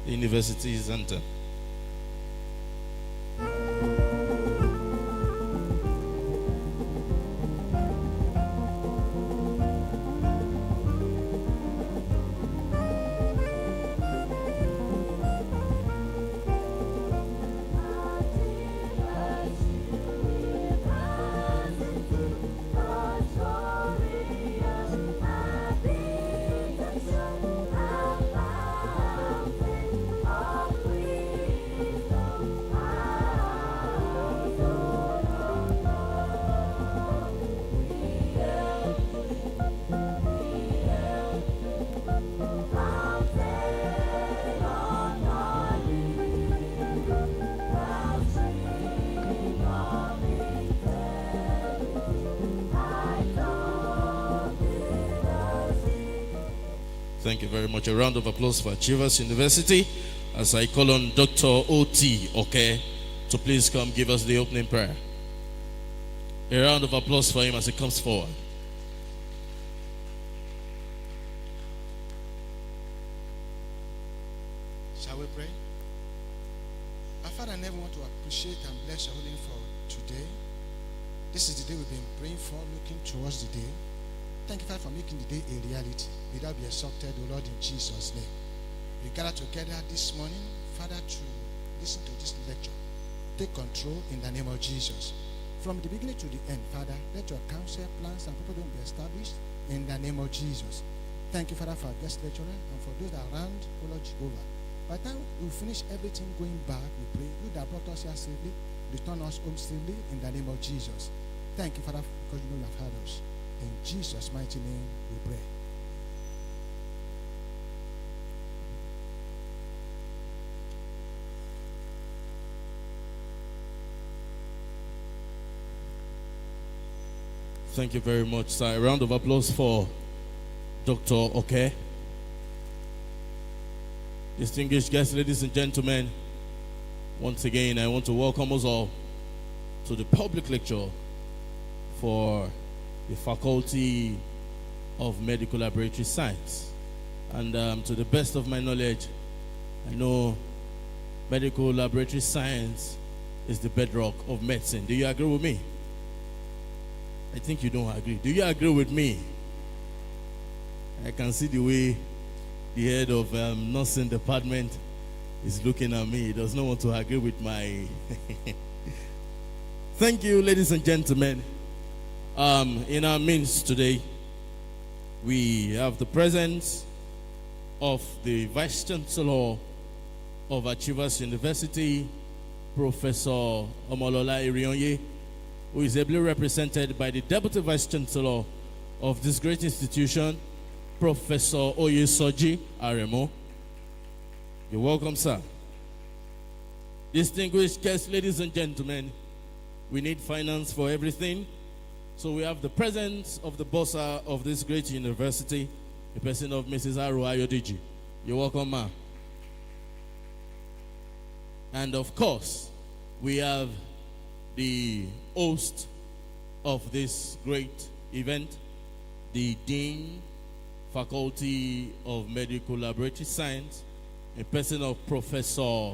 the university center. Thank you very much. A round of applause for Achievers University as I call on Dr. O.T. Okay, to please come give us the opening prayer. A round of applause for him as he comes forward. Shall we pray? Our Father, I never want to appreciate and bless your holy name for today. This is the day we've been praying for, looking towards the day. Thank you, Father, for making the day a reality. May that be exalted, O Lord, in Jesus' name. We gather together this morning, Father, to listen to this lecture. Take control in the name of Jesus. From the beginning to the end, Father, let your counsel, plans, and purpose be established in the name of Jesus. Thank you, Father, for our guest lecturer and for those around, O Lord Jehovah. By the time we finish everything going back, we pray, you that brought us here safely, return us home safely in the name of Jesus. Thank you, Father, because you know you have heard us. In Jesus' mighty name we pray. Thank you very much, sir. A round of applause for Dr. Okay. Distinguished guests, ladies and gentlemen, once again, I want to welcome us all to the public lecture for the Faculty of Medical Laboratory Science. And to the best of my knowledge, I know medical laboratory science is the bedrock of medicine. Do you agree with me? I think you don't agree. Do you agree with me? I can see the way the head of nursing department is looking at me. He does not want to agree with my... Thank you, ladies and gentlemen. In our midst today, we have the presence of the Vice Chancellor of Achievers University, Professor Omolola Irinoye, who is ably represented by the Deputy Vice Chancellor of this great institution, Professor Oyesoji Aremo. You're welcome, sir. Distinguished guests, ladies and gentlemen, we need finance for everything. So we have the presence of the bossa of this great university, the person of Mrs. Aru Ayodiji. You're welcome, ma. And of course, we have the host of this great event, the Dean, Faculty of Medical Laboratory Science, a person of Professor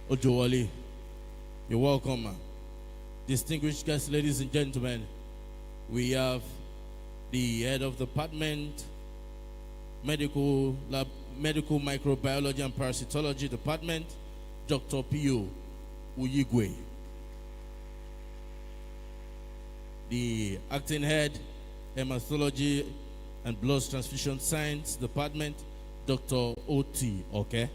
Oduwole. You're welcome, ma. Distinguished guests, ladies and gentlemen, we have the head of the department, medical microbiology and parasitology department, Dr. Pio Uyigwe. The acting head, hematology and blood transfusion science department, Dr. O.T. Okay.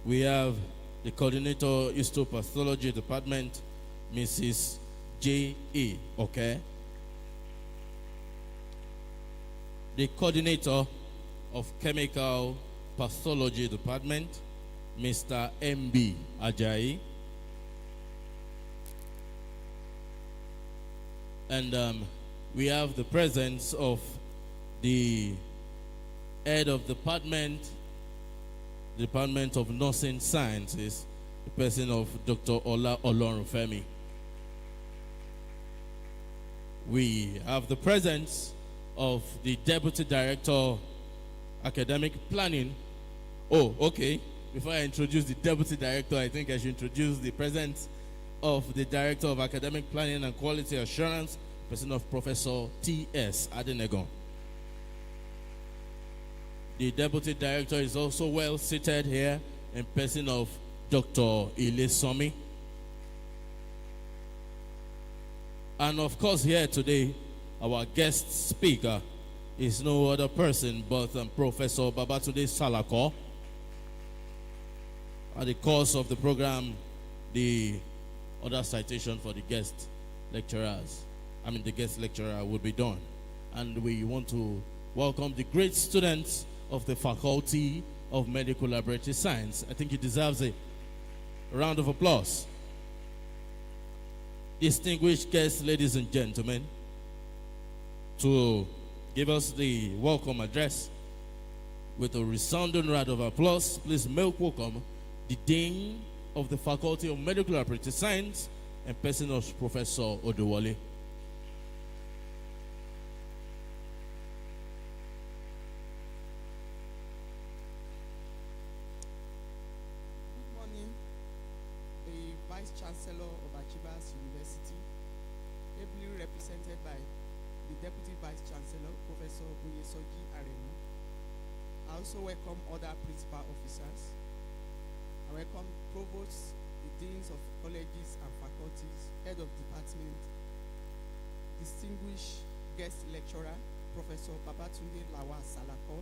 We have the coordinator histopathology department, Mrs. J.A. Okay. The coordinator of chemical pathology department, Mr. M.B. Ajayi. And we have the presence of the head of Department of Nursing Sciences, the person of Dr. Ola Olorunfemi. We have the presence of the Deputy Director Academic Planning. Oh, okay. Before I introduce the Deputy Director, I think I should introduce the President of the Director of Academic Planning and Quality Assurance, person of Professor T.S. Adenegon. The Deputy Director is also well seated here in person of Dr. Ilesomi. And of course, here today, our guest speaker is no other person but Professor Babatunde Salako. At the course of the program, the other citation for the guest lecturer will be done. And we want to welcome the great students of the Faculty of Medical Laboratory Science. I think he deserves a round of applause. Distinguished guests, ladies and gentlemen, to give us the welcome address with a resounding round of applause, please make welcome the Dean of the Faculty of Medical Laboratory Science and person of Professor Oduwole. Good morning, the Vice Chancellor of Achievers University, ably represented by the Deputy Vice Chancellor, Professor Oyesoji Aremu. I also welcome other principal officers. I welcome provosts, the deans of colleges and faculties, head of department, distinguished guest lecturer, Professor Babatunde Salako,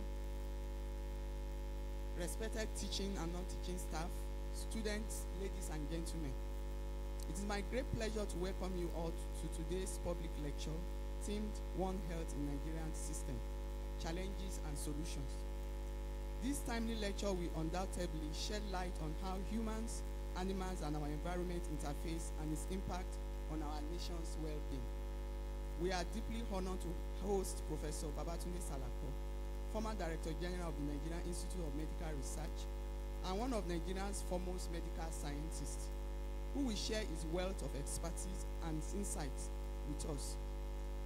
respected teaching and non-teaching staff, students, ladies and gentlemen. It is my great pleasure to welcome you all to today's public lecture themed One Health in Nigerian System, Challenges and Solutions. This timely lecture will undoubtedly shed light on how humans, animals, and our environment interface and its impact on our nation's well-being. We are deeply honored to host Professor Babatunde Salako, former Director General of the Nigerian Institute of Medical Research and one of Nigeria's foremost medical scientists, who will share his wealth of expertise and insights with us.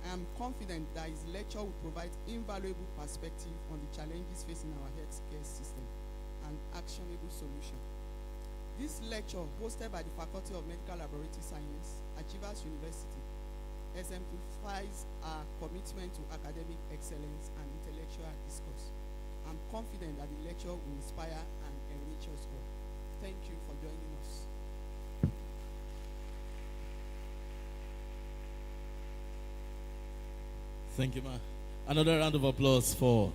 I am confident that his lecture will provide invaluable perspective on the challenges facing our healthcare system and actionable solutions. This lecture, hosted by the Faculty of Medical Laboratory Science, Achievers University, exemplifies our commitment to academic excellence and intellectual discourse. I'm confident that the lecture will inspire and enrich us all. Thank you for joining us. Thank you, ma. Another round of applause for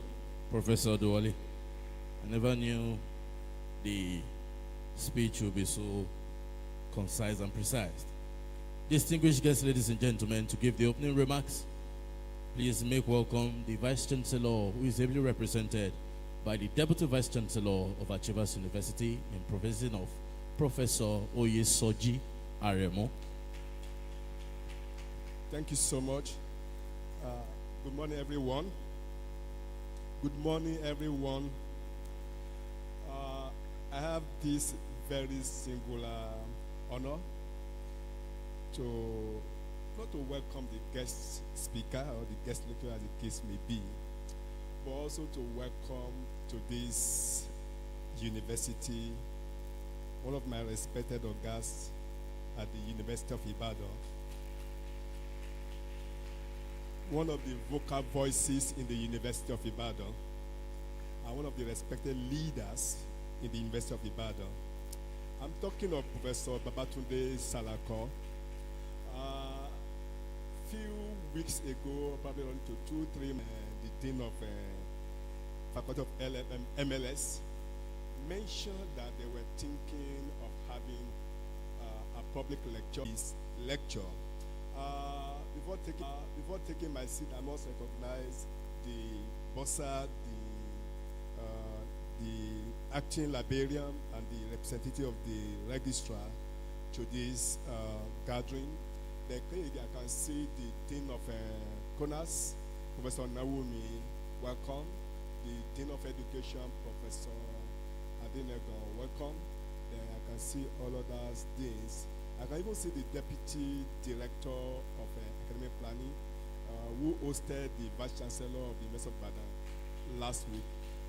Professor Oduwole. I never knew the speech would be so concise and precise. Distinguished guests, ladies and gentlemen, to give the opening remarks, please make welcome the Vice Chancellor, who is ably represented by the Deputy Vice Chancellor of Achievers University in person of Professor Oyesoji Aremu. Thank you so much. Good morning, everyone. Good morning, everyone. I have this very singular honor to not to welcome the guest speaker or the guest lecturer, as the case may be, but also to welcome to this university one of my respected ogas at the University of Ibadan, one of the vocal voices in the University of Ibadan, and one of the respected leaders in the University of Ibadan. I'm talking of Professor Babatunde Salako. Few weeks ago, probably on to 2-3, the Dean of Faculty of MLS mentioned that they were thinking of having a public lecture. Before taking my seat, I must recognize the bossa, the acting librarian, and the representative of the registrar to this gathering. I can see the Dean of Konas, Professor Naomi, welcome. The Dean of Education, Professor Adenegon, welcome. Then I can see all others deans. I can even see the Deputy Director of Academic Planning, who hosted the Vice Chancellor of the University of Ibadan last week.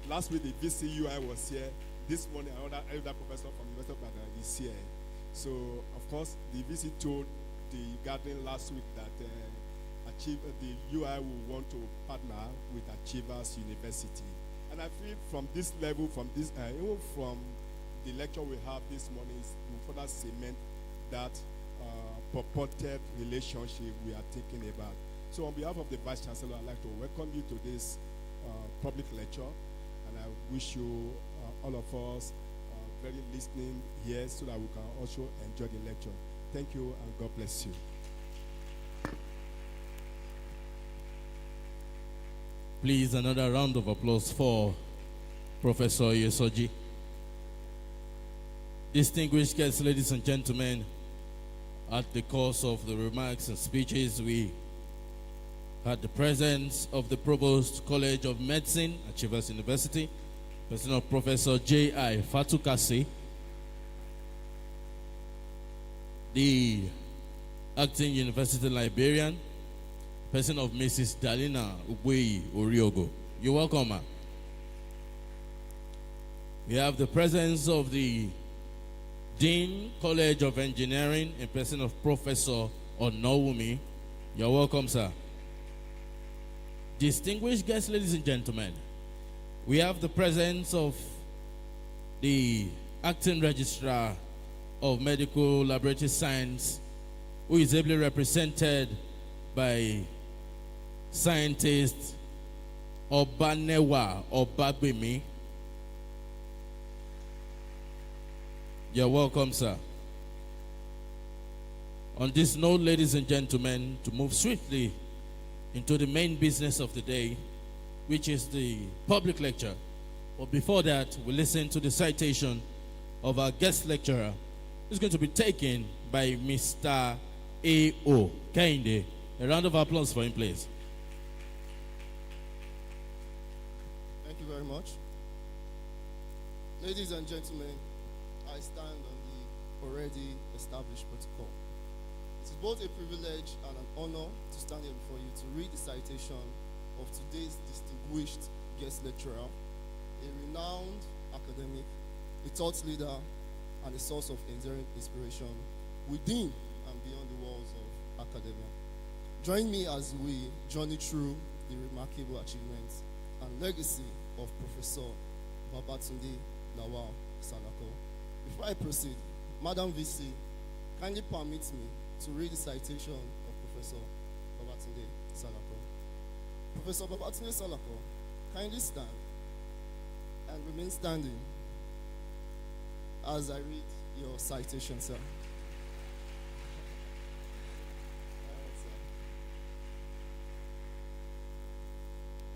Last week, the VCUI was here. This morning, another professor from University of Ibadan is here. So, of course, the VC told the gathering last week that the UI will want to partner with Achievers University. And I feel from this level, even from the lecture we have this morning, to further cement that purported relationship we are thinking about. So on behalf of the Vice Chancellor, I'd like to welcome you to this public lecture, and I wish you, all of us, very listening here so that we can also enjoy the lecture. Thank you, and God bless you. Please, another round of applause for Professor Yesoji. Distinguished guests, ladies and gentlemen, at the course of the remarks and speeches, we had the presence of the Provost College of Medicine, Achievers University, person of Professor J.I. Fatukasi, the acting university librarian, person of Mrs. Dalina Ugweyi Oriogo. You're welcome, ma'am. We have the presence of the Dean College of Engineering in person of Professor Onowumi. You're welcome, sir. Distinguished guests, ladies and gentlemen, we have the presence of the acting registrar of medical laboratory science, who is ably represented by scientist Obanewa Obagbemi. You're welcome, sir. On this note, ladies and gentlemen, to move swiftly into the main business of the day, which is the public lecture. But before that, we listen to the citation of our guest lecturer, who's going to be taken by Mr. A.O. Kehinde. A round of applause for him, please. Thank you very much. Ladies and gentlemen, I stand on the already established protocol. It is both a privilege and an honor to stand here before you to read the citation of today's distinguished guest lecturer, a renowned academic, a thought leader, and a source of enduring inspiration within and beyond the walls of academia. Join me as we journey through the remarkable achievements and legacy of Professor Babatunde Lawal Salako. Before I proceed, Madam VC, kindly permit me to read the citation of Professor Babatunde Salako. Professor Babatunde Salako, kindly stand and remain standing as I read your citation, sir.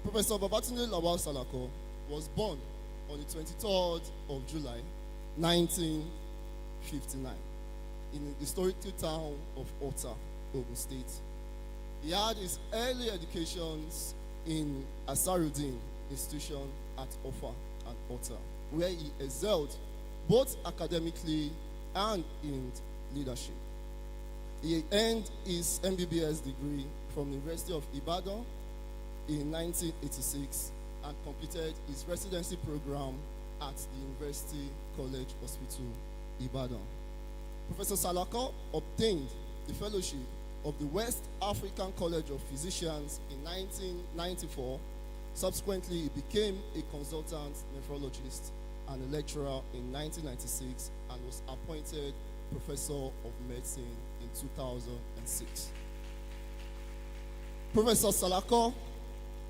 Professor Babatunde Lawal Salako was born on the 23rd of July, 1959, in the historical town of Ota, Ondo State. He had his early educations in Asarudin Institution at Ofa and Ota, where he excelled both academically and in leadership. He earned his MBBS degree from the University of Ibadan in 1986 and completed his residency program at the University College Hospital, Ibadan. Professor Salako obtained the fellowship of the West African College of Physicians in 1994. Subsequently, he became a consultant nephrologist and a lecturer in 1996 and was appointed Professor of Medicine in 2006. Professor Salako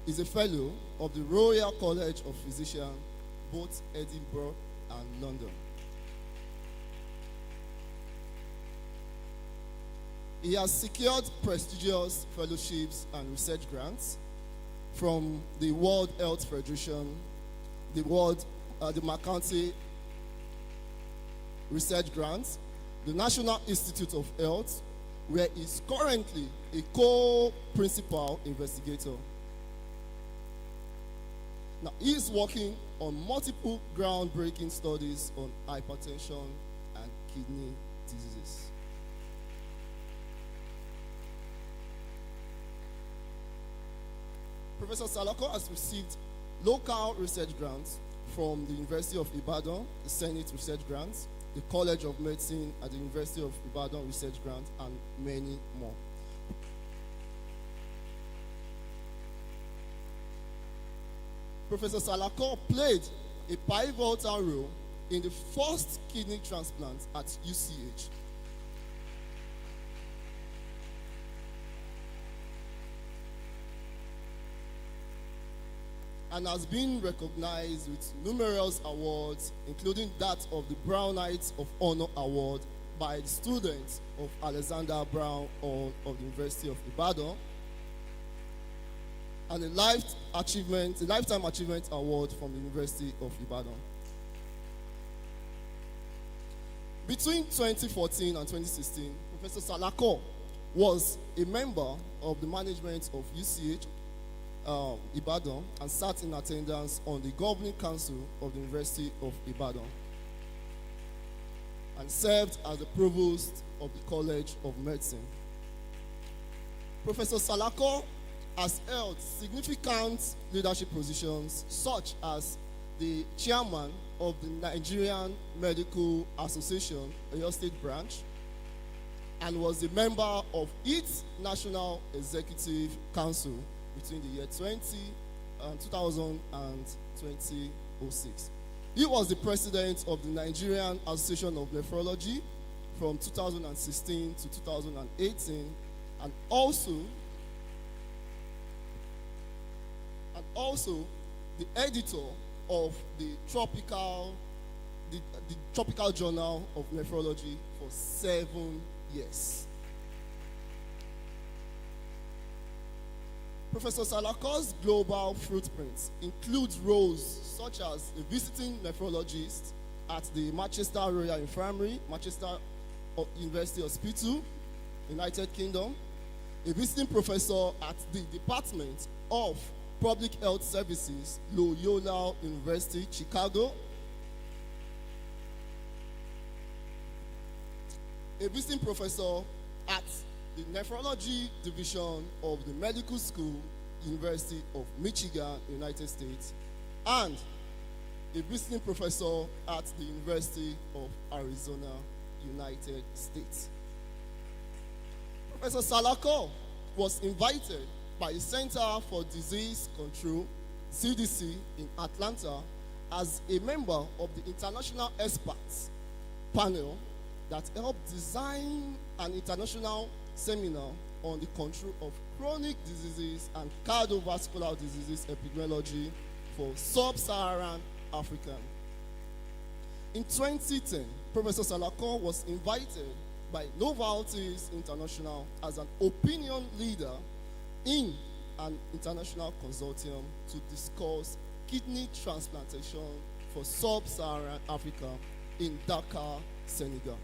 is a fellow of the Royal College of Physicians, both Edinburgh and London. He has secured prestigious fellowships and research grants from the World Health Federation, the McCarthy Research Grants, the National Institute of Health, where he is currently a co-principal investigator. Now, he is working on multiple groundbreaking studies on hypertension and kidney diseases. Professor Salako has received local research grants from the University of Ibadan, the Senate Research Grants, the College of Medicine at the University of Ibadan Research Grant, and many more. Professor Salako played a pivotal role in the first kidney transplant at UCH. And has been recognized with numerous awards, including that of the Brown Knights of Honor Award by the students of Alexander Brown of the University of Ibadan, and a Lifetime Achievement Award from the University of Ibadan. Between 2014 and 2016, Professor Salako was a member of the management of UCH Ibadan and sat in attendance on the governing council of the University of Ibadan and served as the provost of the College of Medicine. Professor Salako has held significant leadership positions such as the chairman of the Nigerian Medical Association, Ondo State branch, and was a member of its National Executive Council between the year 2000 and 2006. He was the president of the Nigerian Association of Nephrology from 2016 to 2018, and also the editor of the Tropical Journal of Nephrology for 7 years. Professor Salako's global footprint includes roles such as a visiting nephrologist at the Manchester Royal Infirmary, Manchester University Hospital, United Kingdom, a visiting professor at the Department of Public Health Services, Loyola University, Chicago, a visiting professor at the Nephrology Division of the Medical School, University of Michigan, United States, and a visiting professor at the University of Arizona, United States. Professor Salako was invited by the Center for Disease Control, CDC, in Atlanta as a member of the international experts panel that helped design an international seminar on the control of chronic diseases and cardiovascular diseases epidemiology for sub-Saharan Africa. In 2010, Professor Salako was invited by Novartis International as an opinion leader in an international consortium to discuss kidney transplantation for sub-Saharan Africa in Dakar, Senegal.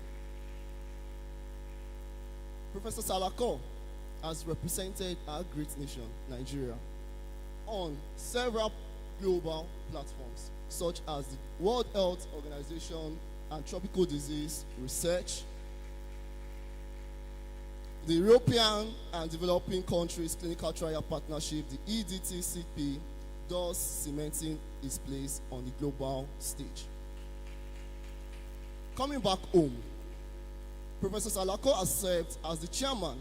Professor Salako has represented our great nation, Nigeria, on several global platforms, such as the World Health Organization and Tropical Disease Research, the European and Developing Countries Clinical Trial Partnership, the EDTCP, thus cementing its place on the global stage. Coming back home, Professor Salako has served as the chairman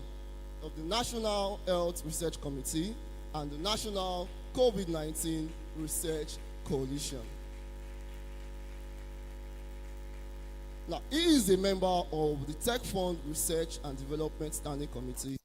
of the National Health Research Committee and the National COVID-19 Research Coalition. Now, he is a member of the Tech Fund Research and Development Standing Committee.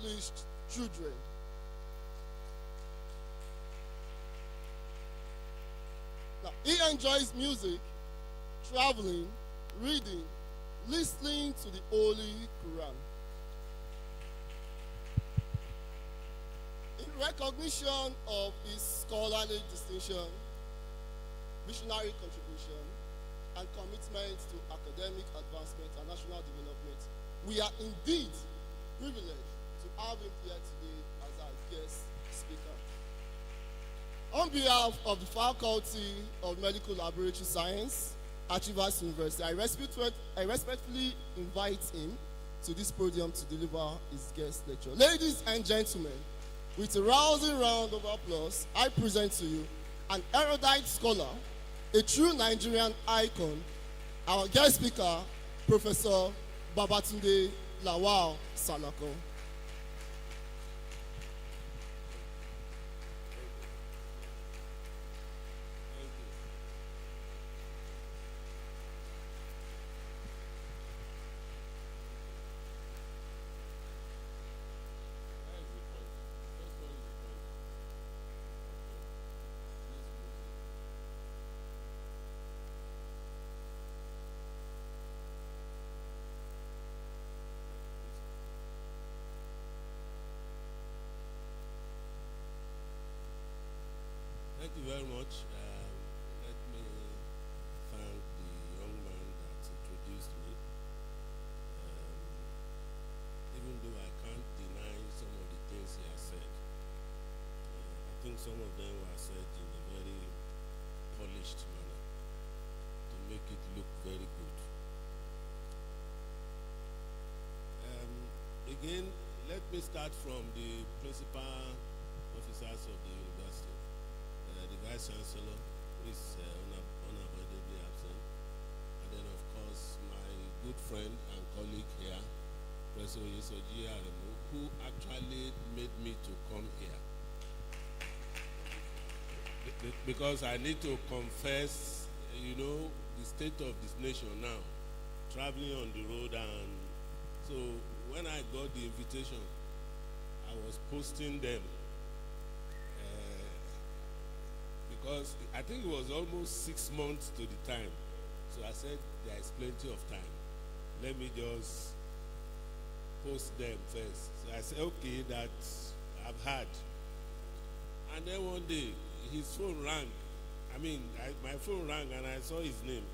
accomplished children. Now, he enjoys music, traveling, reading, listening to the Holy Quran. In recognition of his scholarly distinction, missionary contribution, and commitment to academic advancement and national development, we are indeed privileged to have him here today as our guest speaker. On behalf of the Faculty of Medical Laboratory Science, Achievers University, I respectfully invite him to this podium to deliver his guest lecture. Ladies and gentlemen, with a rousing round of applause, I present to you an erudite scholar, a true Nigerian icon, our guest speaker, Professor Babatunde Lawal Salako. Thank you very much. Let me thank the young man that introduced me. Even though I can't deny some of the things he has said, I think some of them were said in a very polished manner to make it look very good. Again, let me start from the principal officers of the university. The Vice Chancellor, who is unavoidably absent, and then of course my good friend and colleague here, Professor Adamu, who actually made me to come here. Because I need to confess, the state of this nation now, traveling on the road, and so when I got the invitation, I was posting them. Because I think it was almost 6 months to the time. So I said, there is plenty of time. Let me just post them first. So I said, okay, that I've had. And then one day, his phone rang. My phone rang and I saw his name.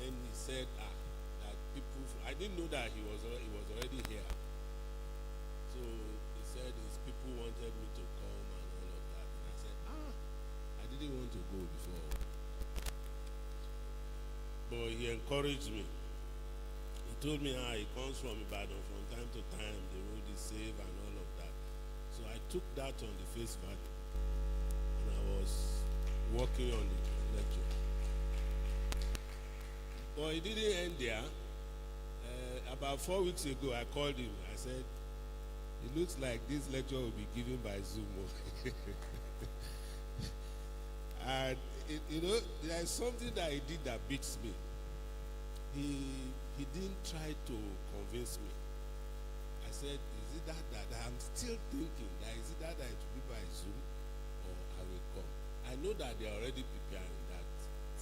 Then he said, that people, I didn't know that he was already here. So he said his people wanted me to come. I didn't want to go before, but he encouraged me. He told me how he comes from Ibadan from time to time, the road is safe and all of that. So I took that on the face value, and I was working on the lecture. But it didn't end there. About 4 weeks ago, I called him. I said, it looks like this lecture will be given by Zoom. And there is something that he did that beats me. He didn't try to convince me. I said, is it that I'm still thinking that is it that it will be by Zoom or I will come? I know that they are already preparing that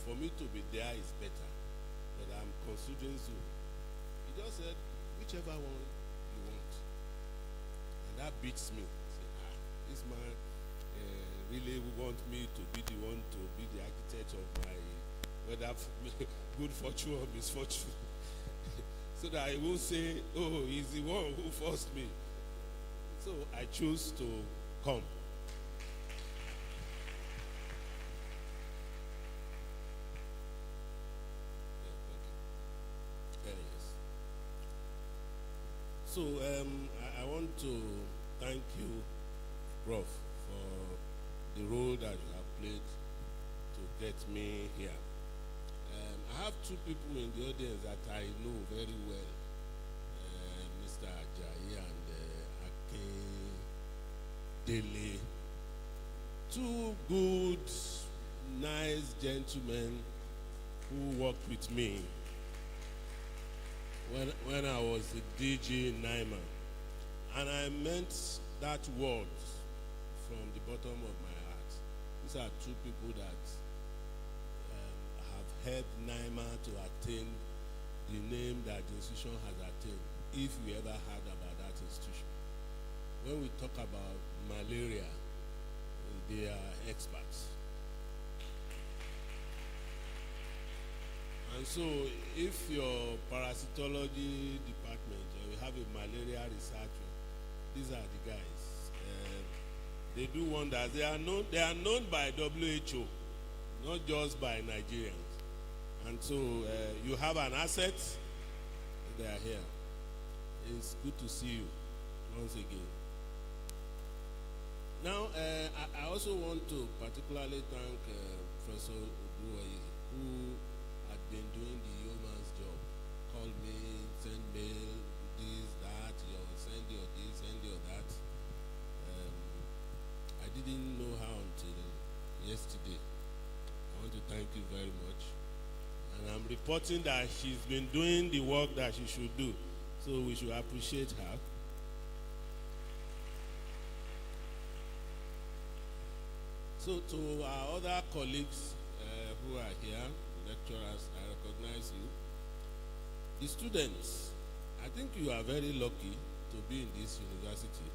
for me to be there is better, but I'm considering Zoom. He just said, whichever one you want. And that beats me. I said, this man really want me to be the one to be the architect of my whether good fortune or misfortune. So that I won't say, oh, he's the one who forced me. So I choose to come. Yes. So I want to thank you, Prof, for the role that you have played to get me here. I have two people in the audience that I know very well, Mr. Ajayi and Ake Dele. Two good, nice gentlemen who worked with me when I was the DG in Naima. And I meant that word from the bottom of my heart. These are two people that have helped NIMA to attain the name that the institution has attained, if you ever heard about that institution. When we talk about malaria, they are experts. And so, if your parasitology department, you have a malaria researcher, these are the guys. They do wonders. They are known by WHO, not just by Nigerians. And so, you have an asset. They are here. It's good to see you once again. Now, I also want to particularly thank Professor Oduwole, who had been doing the yeoman's job. Call me, send mail, this, that, send your this, send your that. I didn't know how until yesterday. I want to thank you very much. And I'm reporting that she's been doing the work that she should do. So we should appreciate her. So to our other colleagues who are here, lecturers, I recognize you. The students, I think you are very lucky to be in this university.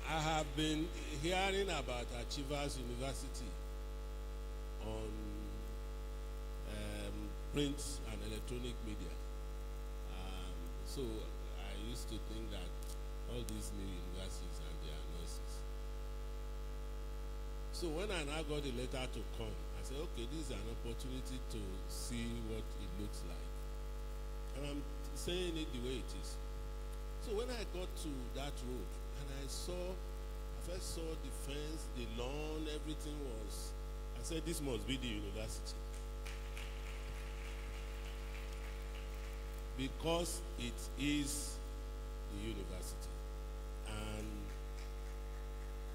I have been hearing about Achievers University on print and electronic media. So I used to think that all these new universities and their nurses. So when I now got the letter to come, I said, okay, this is an opportunity to see what it looks like. And I'm saying it the way it is. So when I got to that road, and I first saw the fence, the lawn, everything was, I said, this must be the university. Because it is the university. And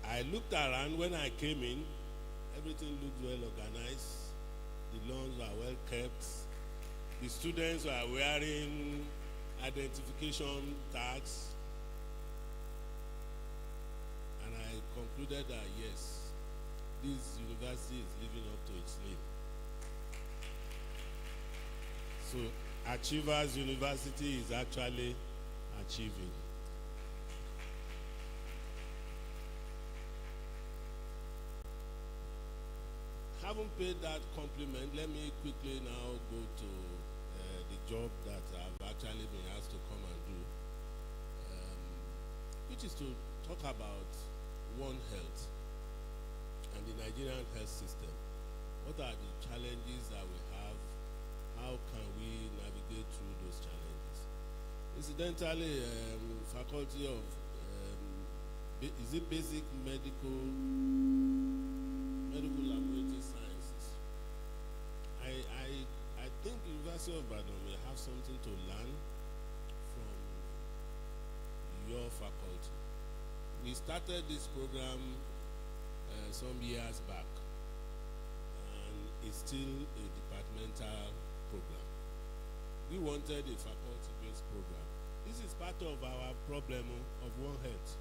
I looked around when I came in, everything looked well organized. The lawns were well kept. The students were wearing identification tags. And I concluded that yes, this university is living up to its name. So Achievers University is actually achieving. Having paid that compliment, let me quickly now go to the job that I've actually been asked to come and do, which is to talk about One Health and the Nigerian health system. What are the challenges that we have? How can we navigate through those challenges? Incidentally, faculty of, is it basic medical laboratory sciences? I think University of Ibadan will have something to learn from your faculty. We started this program some years back, and it's still a departmental program. We wanted a faculty-based program. This is part of our problem of One Health.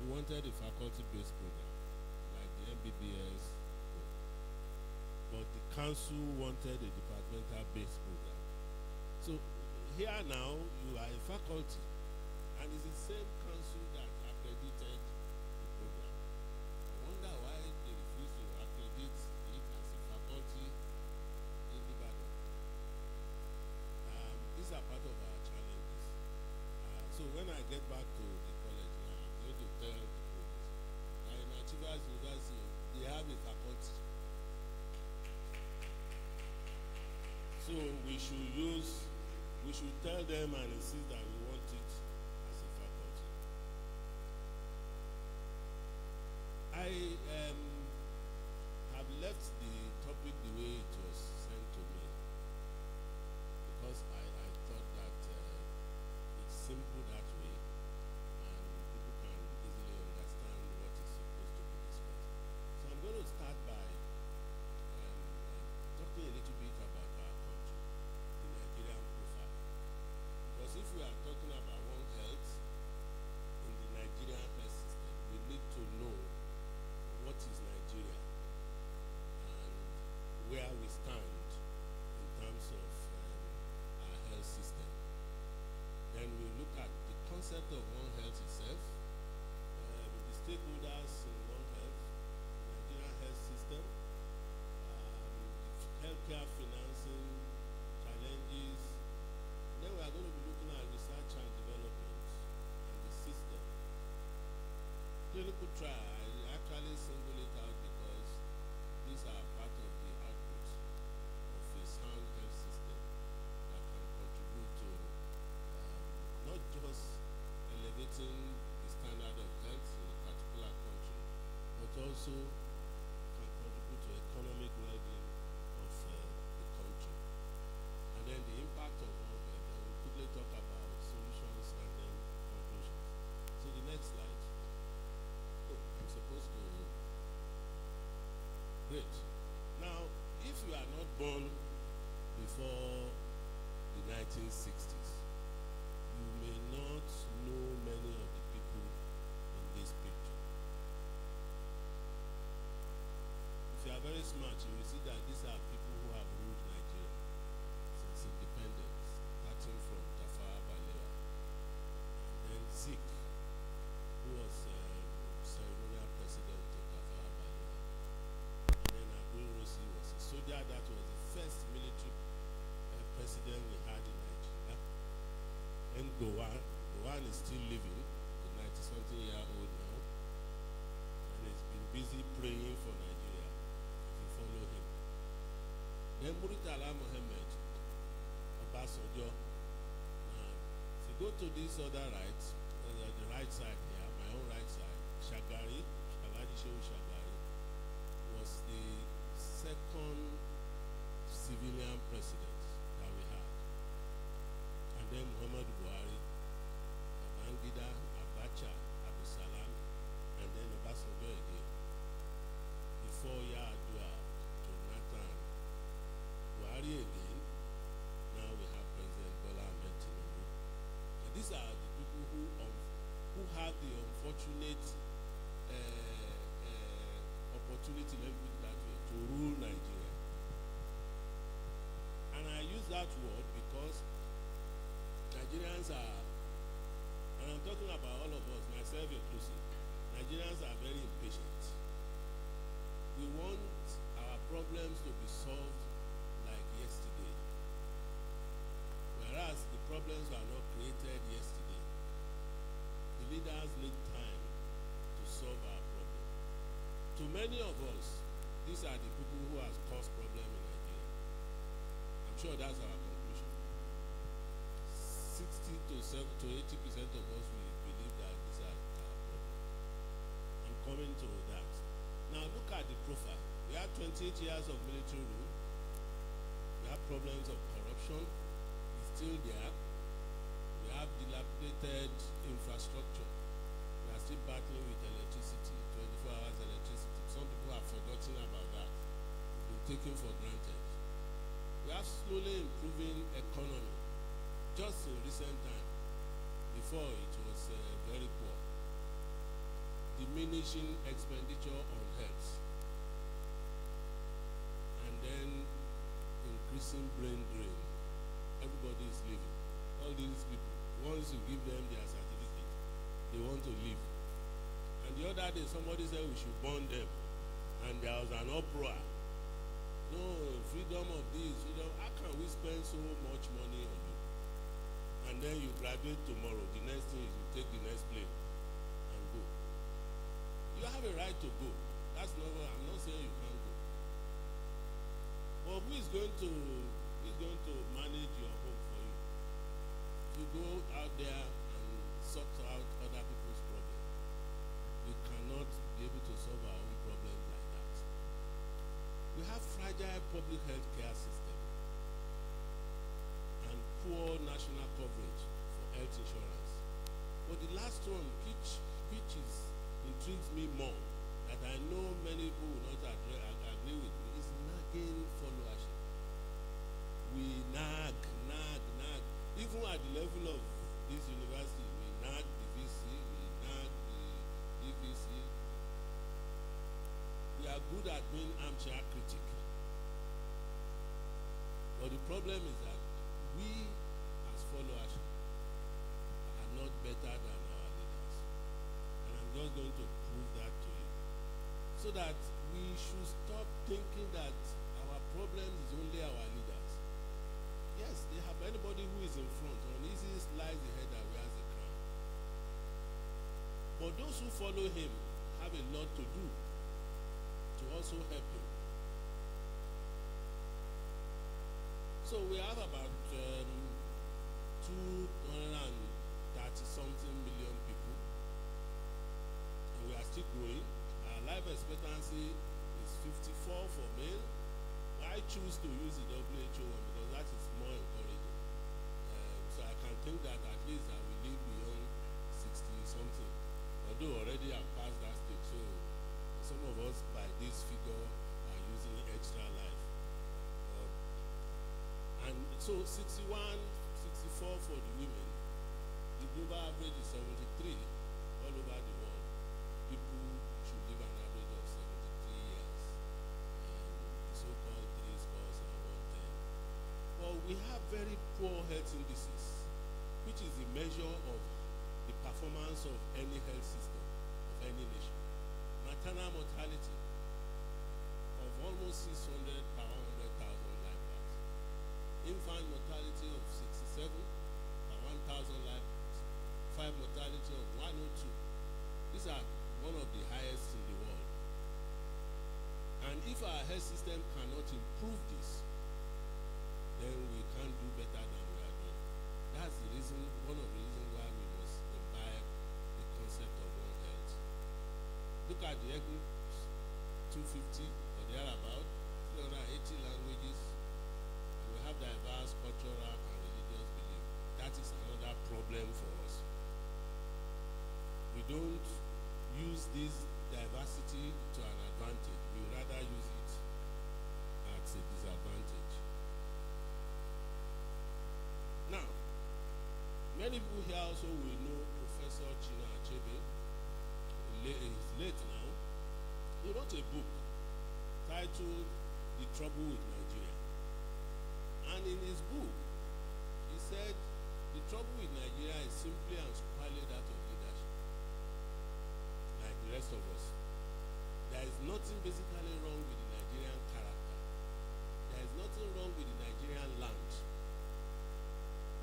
We wanted a faculty-based program, like the MBBS, but the council wanted a departmental-based program. So here now, you are a faculty, and it's the same council that accredited the program. I wonder why they refuse to accredit it as a faculty in Ibadan. These are part of our challenges. So when I get back to the college now, I'm going to tell the provost that in Achievers University, they have a faculty. So we should tell them and insist that we want it as a faculty. I have left the topic the way it was sent to me because I thought that it's simple that way and people can easily understand what is supposed to be discussed. So I'm going to start by talking a little bit about our country, the Nigerian profile. concept of One Health itself, the stakeholders in One Health, the Nigerian health system, the healthcare financing challenges. Then we are going to be looking at research and development and the system. Clinical trial, I actually single it out because these are part of the output of a sound health system that can contribute to not just elevating the standard of health in a particular country, but also can contribute to economic well-being of the country. And then the impact of all that, and we'll quickly talk about solutions and then conclusions. So the next slide. Oh, I'm supposed to. Great. Now, if you are not born before the 1960s, you may not know many of the people in this picture. If you are very smart, you will see that these are people who have ruled Nigeria since independence, starting from Tafawa Balewa, and then Zik, who was ceremonial president of Tafawa Balewa, and then Rossi was a soldier that was the first military president we had in Nigeria. And Gowon is still living, a 90-something-year-old now, and he's been busy praying for Nigeria, if you follow him. Then Murtala Mohammed, Obasanjo. Now, if you go to this other right, the right side here, my own right side, Shagari was the second civilian president that we had. And then Muhammadu Buhari, Babangida, Abacha, Abdulsalam, and then Obasanjo again. Before Yar'Adua, Jonathan, Buhari again. Now we have President Bola Ahmed Tinubu. And these are the people who have the unfortunate opportunity, let me put it that way, to rule Nigeria. And I use that word because Nigerians are, and I'm talking about all of us, myself inclusive, Nigerians are very impatient. We want our problems to be solved like yesterday. Whereas the problems were not created yesterday. The leaders need time to solve our problem. To many of us, these are the people who have caused problems in Nigeria. I'm sure that's our conclusion. 60 to 80% of us will believe that these are our problems. I'm coming to that. Now look at the profile. We have 28 years of military rule. We have problems of corruption. It's still there. We have dilapidated infrastructure. We are still battling with electricity, 24 hours electricity. Some people have forgotten about that. It's been taken for granted. We have slowly improving economy. Just in recent time, before it was very poor. Diminishing expenditure on health. And then increasing brain drain. Everybody is leaving. All these people, once you give them their certificate, they want to leave. And the other day, somebody said we should burn them. And there was an uproar. No, freedom of this, freedom. How can we spend so much money on you? And then you graduate tomorrow. The next thing is you take the next plane and go. You have a right to go. That's not what I'm not saying you can't go. But who is going to manage your home for you? You go out there and sort out other people's problems. We cannot be able to solve our own problems like that. We have fragile public health care system and poor national coverage for health insurance. But the last one, which intrigues me more, that I know many people will not agree with me, is nagging followership. We nag. Even at the level of this university, we nag the VC, we nag the DVC. We are good at being armchair critic. But the problem is that we, as followers, are not better than our leaders. And I'm just going to prove that to you. So that we should stop thinking that our problem is only our leaders. Yes, they have anybody who is in front. On his lies the head that wears the crown. But those who follow him have a lot to do to also help him. So we have about 230-something million people, and we are still growing. Our life expectancy is 54 for male. I choose to use the WHO one because that is more encouraging. So I can think that at least I will live beyond 60-something, although already I've passed that stage. So some of us by this figure are using extra life. And so 61, 64 for the women. The global average is 73 all over the world. People should live an average of 73 years. And the so-called 3 scores and 110. Well, we have very poor health indices, which is a measure of the performance of any health system of any nation. Maternal mortality of almost 600 per 100,000 life births. Infant mortality of 67 per 1,000 life births. 5 mortality of 102. These are one of the highest in the world. And if our health system cannot improve this, then we can't do better than we are doing. That's the reason, one of the reasons why we must imbibe the concept of One Health. Look at the ethnic 250 or thereabout, 380 languages, and we have diverse cultural and religious belief. That is another problem for us. We don't use this diversity to an advantage. We rather use it as a disadvantage. Now, many people here also will know Professor China Achebe. He's late now. He wrote a book titled The Trouble with Nigeria. And in his book, he said the trouble with Nigeria is simply and squarely that of leadership. Like the rest of us. There is nothing basically wrong with the Nigerian character. There is nothing wrong with the Nigerian land,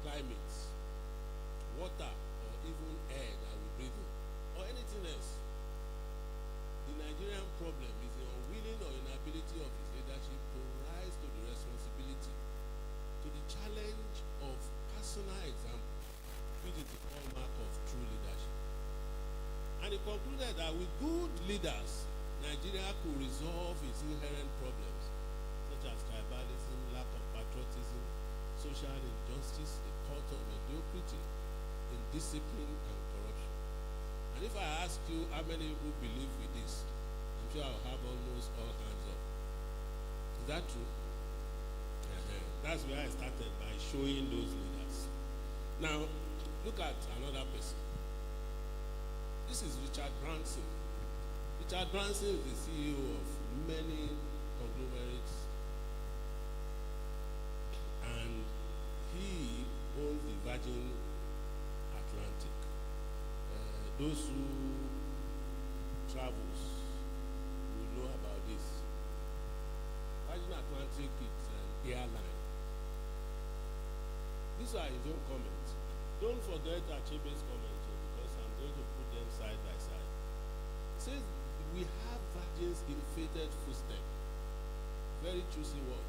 climate, water, or even air that we breathe in, or anything else. The Nigerian problem is the unwilling or inability of his leadership to rise to the responsibility, to the challenge of personal example, which is the hallmark of true leadership. And he concluded that with good leaders, Nigeria could resolve its inherent problems, such as tribalism, lack of patriotism, social injustice, the cult of mediocrity, indiscipline, and corruption. And if I ask you how many people believe with this, I'm sure I'll have almost all hands up. Is that true? That's where I started, by showing those leaders. Now, look at another person. This is Richard Branson. Richard Branson is the CEO of many conglomerates, and he owns the Virgin Atlantic. Those who travels will know about this. Virgin Atlantic is an airline. These are his own comments. Don't forget Achebe's comments, because I'm going to put them side by side. It says we have Virgin's ill-fated footstep, very choosy word,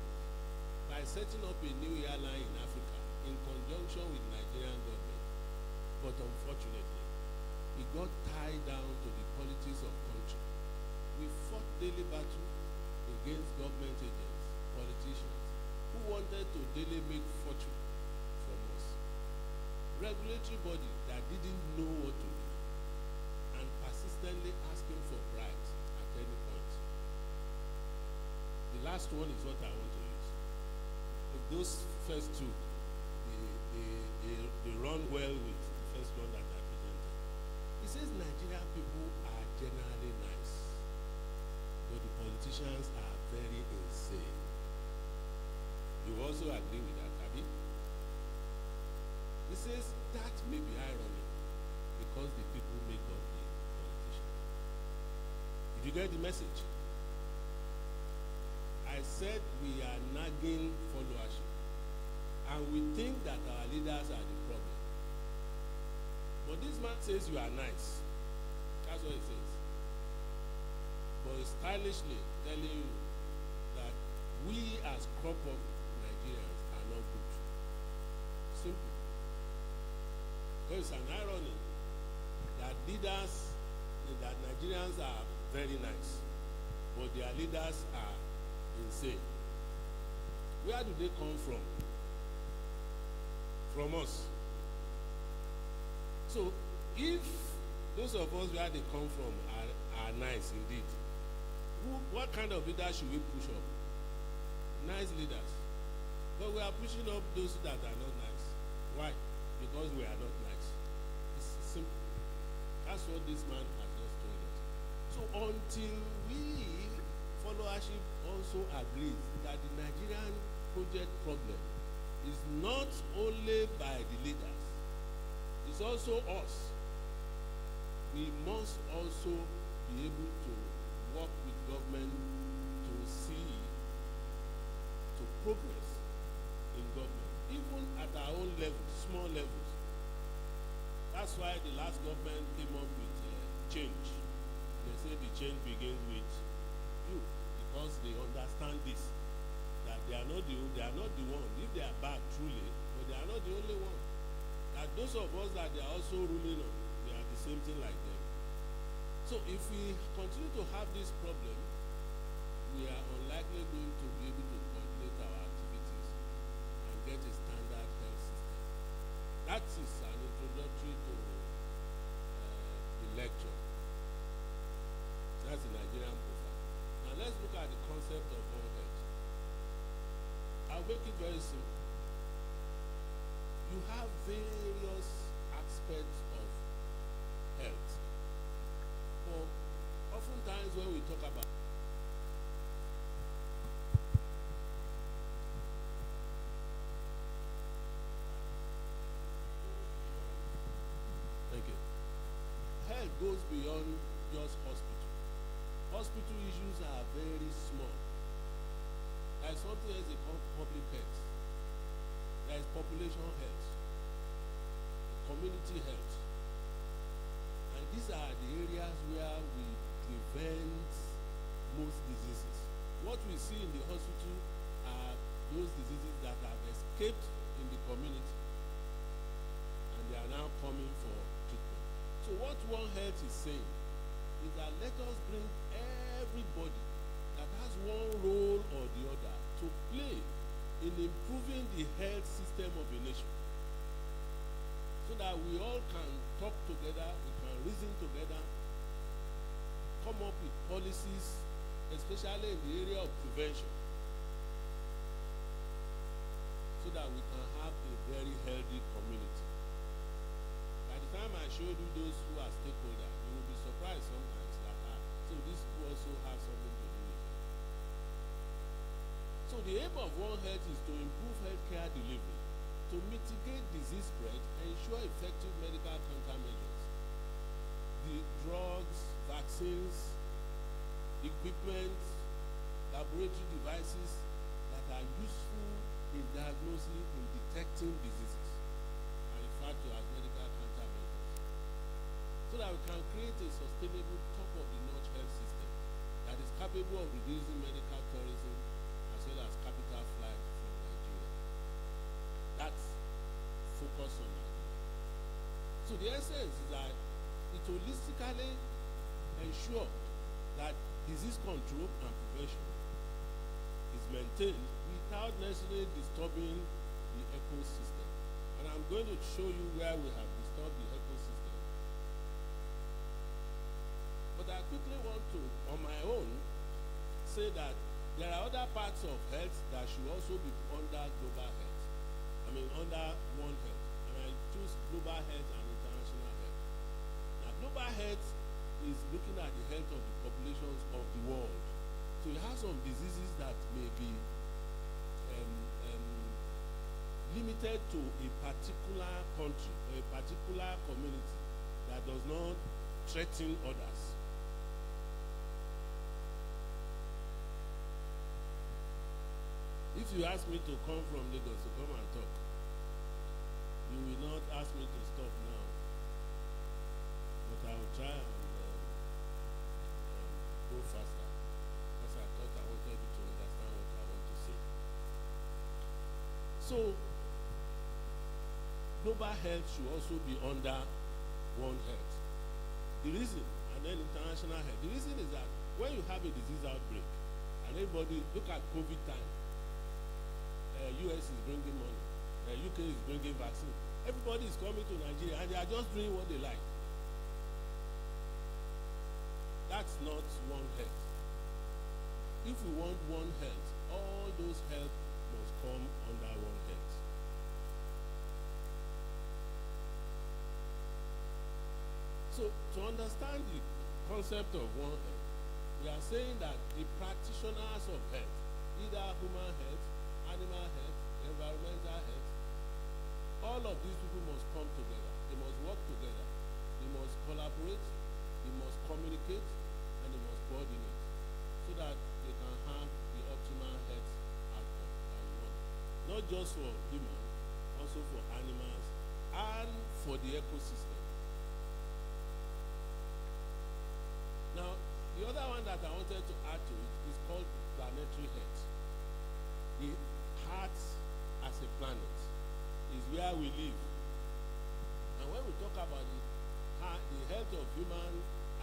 by setting up a new airline in Africa in conjunction with Nigerian government. But unfortunately, we got tied down to the politics of country. We fought daily battle against government agents, politicians, who wanted to daily make fortune from us. Regulatory body that didn't know what to do and persistently asking for bribes at any point. The last one is what I want to use. If those first two, they run well with the first one that I presented. He says Nigerian people are generally nice, but the politicians are very insane. You also agree with that, Abi? He says that may be irony, because the people make up the politicians. Did you get the message? I said we are nagging followership, and we think that our leaders are the problem. But this man says you are nice. That's what he says. But he's stylishly telling you that we as crop of Nigerians are not good. Simple. Because it's an irony that leaders, that Nigerians are very nice, but their leaders are insane. Where do they come from? From us. So if those of us where they come from are nice indeed, what kind of leaders should we push up? Nice leaders. But we are pushing up those that are not nice. Why? Because we are not nice. It's simple. That's what this man has just told us. So until we, followership, also agrees that the Nigerian project problem is not only by the leaders, it's also us. We must also be able to work with government to see, to progress in government, even at our own level, small levels. That's why the last government came up with change. They say the change begins with you, because they understand this, that they are not the one. If they are bad truly, but they are not the only one. That those of us that they are also ruling on, we are the same thing like them. So if we continue to have this problem, we are unlikely going to be able to coordinate our activities and get a standard health system. That is an introductory to the lecture. That's the Nigerian profile. Now let's look at the concept of One Health. I'll make it very simple. You have various aspects of health. But oftentimes when we talk about health goes beyond just hospital. Hospital issues are very small. There is something else they call public health. There is population health, community health. And these are the areas where we prevent most diseases. What we see in the hospital are those diseases that have escaped in the community and they are now coming for treatment. So what One Health is saying is that let us bring everybody that has one role or the other to play in improving the health system of a nation, so that we all can talk together, we can reason together, come up with policies, especially in the area of prevention, so that we can have a very healthy community. By the time I showed you those who are stakeholders, you will be surprised sometimes that so this also has something to do with it. So the aim of One Health is to improve healthcare delivery, to mitigate disease spread and ensure effective medical countermeasures. The drugs, vaccines, equipment, laboratory devices that are useful in diagnosing and detecting diseases are referred to as medical countermeasures, so that we can create a sustainable top-of-the-notch health system that is capable of reducing medical tourism as well as capital flight from Nigeria. That's focus on Nigeria. So the essence is that it holistically ensure that disease control and prevention is maintained without necessarily disturbing the ecosystem. And I'm going to show you where we have disturbed the ecosystem. But I quickly want to, on my own, say that there are other parts of health that should also be under global health. Under One Health. And I choose global health and international health. Now, global health is looking at the health of the populations of the world. So it has some diseases that may be limited to a particular country or a particular community that that does not threaten others. If you ask me to come from Lagos to come and talk, you will not ask me to stop now. But I will try and go faster, because I thought I wanted you to understand what I want to say. So, global health should also be under One Health. The reason, and then international health, the reason is that when you have a disease outbreak, and everybody, look at COVID time, US is bringing money, UK is bringing vaccine. Everybody is coming to Nigeria and they are just doing what they like. That's not One Health. If we want One Health, all those health must come under One Health. So to understand the concept of One Health, we are saying that the practitioners of health, either human health, animal health, environmental health, all of these people must come together. They must work together. They must collaborate. They must communicate, and they must coordinate, so that they can have the optimal health outcome that we want. Not just for humans, also for animals, and for the ecosystem. Now, the other one that I wanted to add to it is called planetary health. The heart as a planet is where we live. And when we talk about the health of human,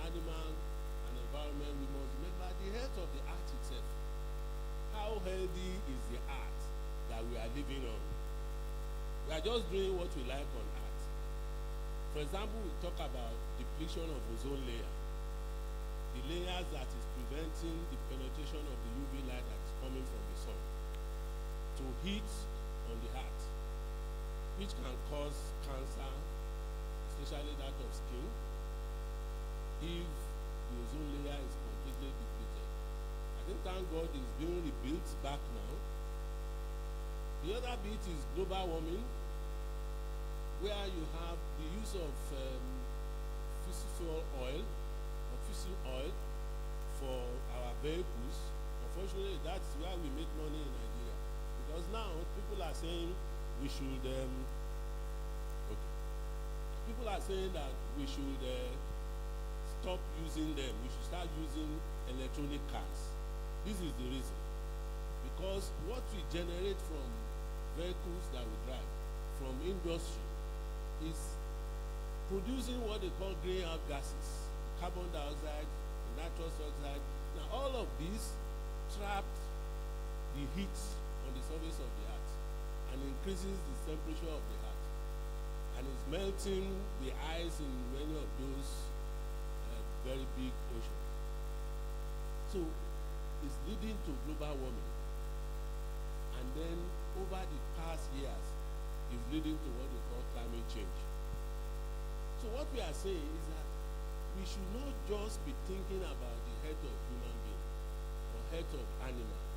animal, and environment, we must remember the health of the earth itself. How healthy is the earth that we are living on? We are just doing what we like on earth. For example, we talk about depletion of ozone layer. The layers that is preventing the penetration of the UV light that is coming from the sun to heat on the heart, which can cause cancer, especially that of skin, if the ozone layer is completely depleted. I think, thank God, it's being rebuilt back now. The other bit is global warming, where you have the use of fossil oil for our vehicles. Unfortunately, that's where we make money in Nigeria. Because now people are saying we should people are saying that we should stop using them. We should start using electronic cars. This is the reason. Because what we generate from vehicles that we drive, from industry, is producing what they call greenhouse gases, carbon dioxide, nitrous oxide. Now all of these trap the heat on the surface of the earth and increases the temperature of the earth, and is melting the ice in many of those very big oceans. So it's leading to global warming, and then over the past years is leading to what we call climate change. So what we are saying is that we should not just be thinking about the health of human beings or health of animals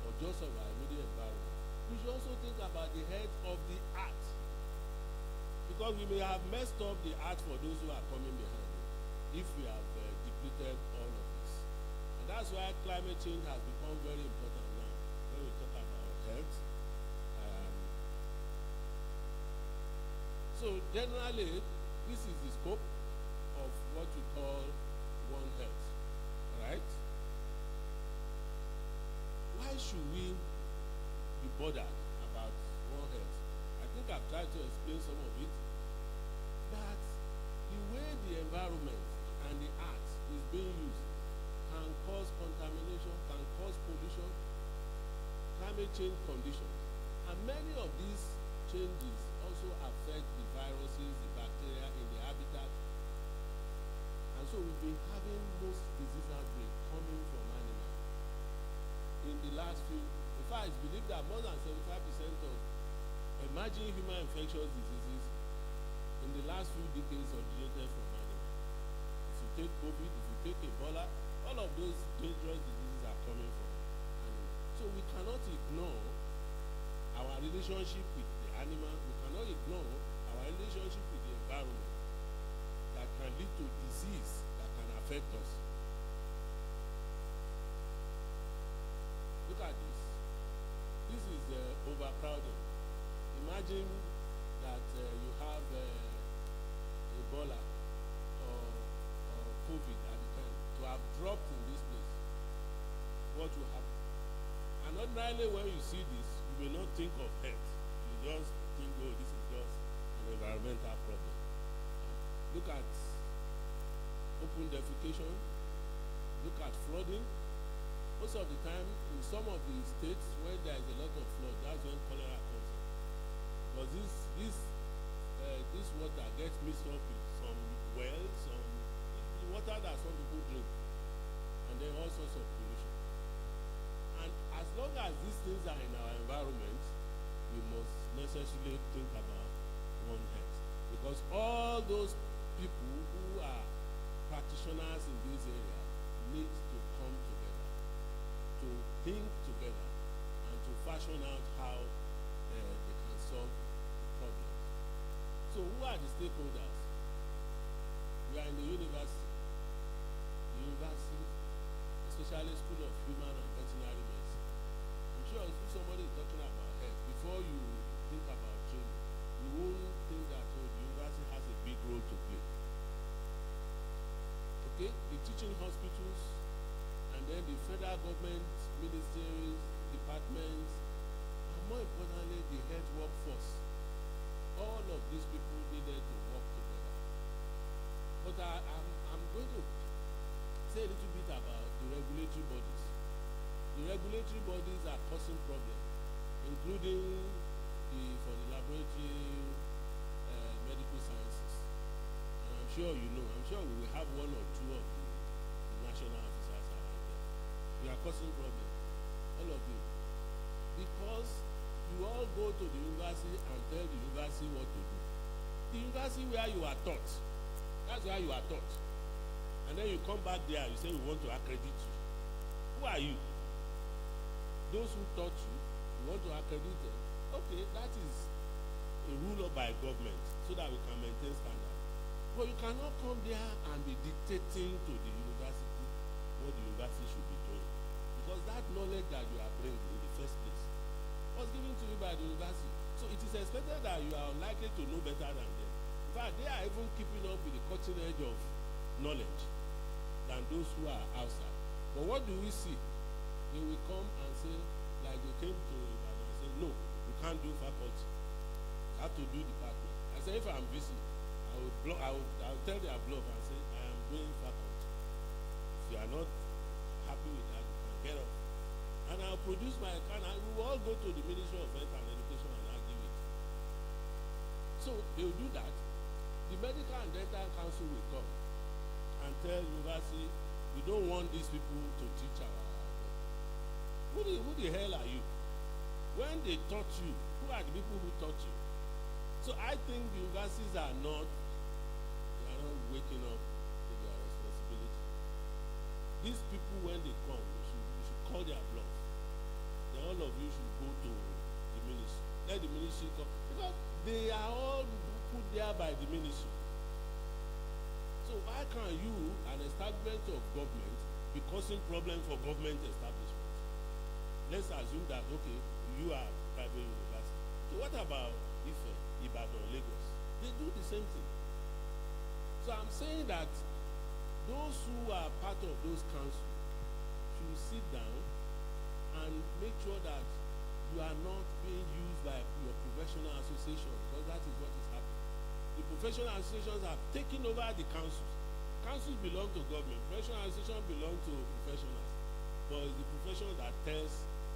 or just of our immediate environment. We should also think about the health of the earth, because we may have messed up the earth for those who are coming behind it if we have depleted all of this. And that's why climate change has become very important now when we talk about health. So generally, this is the scope of what we call One Health, right? Why should we be bothered about One Health? I think I've tried to explain some of it, that the way the environment and the earth is being used can cause contamination, can cause pollution, climate change conditions, and many of these changes also affect the viruses, the bacteria in the habitat. And so we've been having most disease outbreaks coming from animals. In the last few, in fact, it's believed that more than 75% of emerging human infectious diseases in the last few decades originated from animals. If you take COVID, if you take Ebola, all of those dangerous diseases are coming from animals. So we cannot ignore our relationship with the animal. We cannot ignore our relationship with the environment that that can lead to disease that can affect us. Look at this. This is overcrowding. Imagine that you have Ebola or COVID at the time to have dropped in this place. What will happen? And ordinarily when you see this, you may not think of health. You just think, oh, this is just an environmental problem. Look at open defecation. Look at flooding. Most of the time, in some of the states where there is a lot of flood, that's when cholera comes in. Because this water gets mixed up with some wells, some the water that some people drink, and then all sorts of pollution. And as long as these things are in our environment, we must necessarily think about one health. Because all those people who are practitioners in this area need to come together, to think together, and to fashion out how they can solve the problem. So who are the stakeholders? We are in the university. The university, especially School of Human and Veterinary Medicine. I'm sure if somebody is talking about health, before you think about training, you won't think that the university has a big role to play. Okay, the teaching hospitals, and then the federal government, ministries, departments, and more importantly, the health workforce. All of these people needed to work together. But I'm going to say a little bit about the regulatory bodies. The regulatory bodies are causing problems, including for the laboratory medical sciences. And I'm sure you know, I'm sure we will have one or two of the national officers around there. We are causing problems, all of you. Because you all go to the university and tell the university what to do. The university where you are taught, that's where you are taught. And then you come back there, you say we want to accredit you. Who are you? Those who taught you, you want to accredit them. Okay, that is a rule by government so that we can maintain standards. But you cannot come there and be dictating to the university what the university should be doing. Because that knowledge that you are bringing in the first place was given to you by the university. So it is expected that you are likely to know better than them. In fact, they are even keeping up with the cutting edge of knowledge than those who are outside. But what do we see? They will come and say, like they came to Ibadan and say, no, you can't do faculty. You have to do department. I say, if I'm busy, I will tell their blog and say, I am doing faculty. If you are not happy with that, you can get off. And I'll produce my account, and we will all go to the Ministry of Health and Education and argue it. So they will do that. The Medical and Dental Council will come and tell university, we don't want these people to teach our who the hell are you? When they taught you, who are the people who taught you? So I think the universities are not waking up to their responsibility. These people, when they come, you should call their bluff. Then all of you should go to the ministry. Let the ministry come. Because they are all put there by the ministry. So why can't you, an establishment of government, be causing problem for government establishment? Let's assume that, okay, you are private university. So what about Ife, Ibadan, Lagos? They do the same thing. So I'm saying that those who are part of those councils should sit down and make sure that you are not being used by your professional association, because that is what is happening. The professional associations have taken over the councils. Councils belong to government. Professional associations belong to professionals. But it's the profession that tells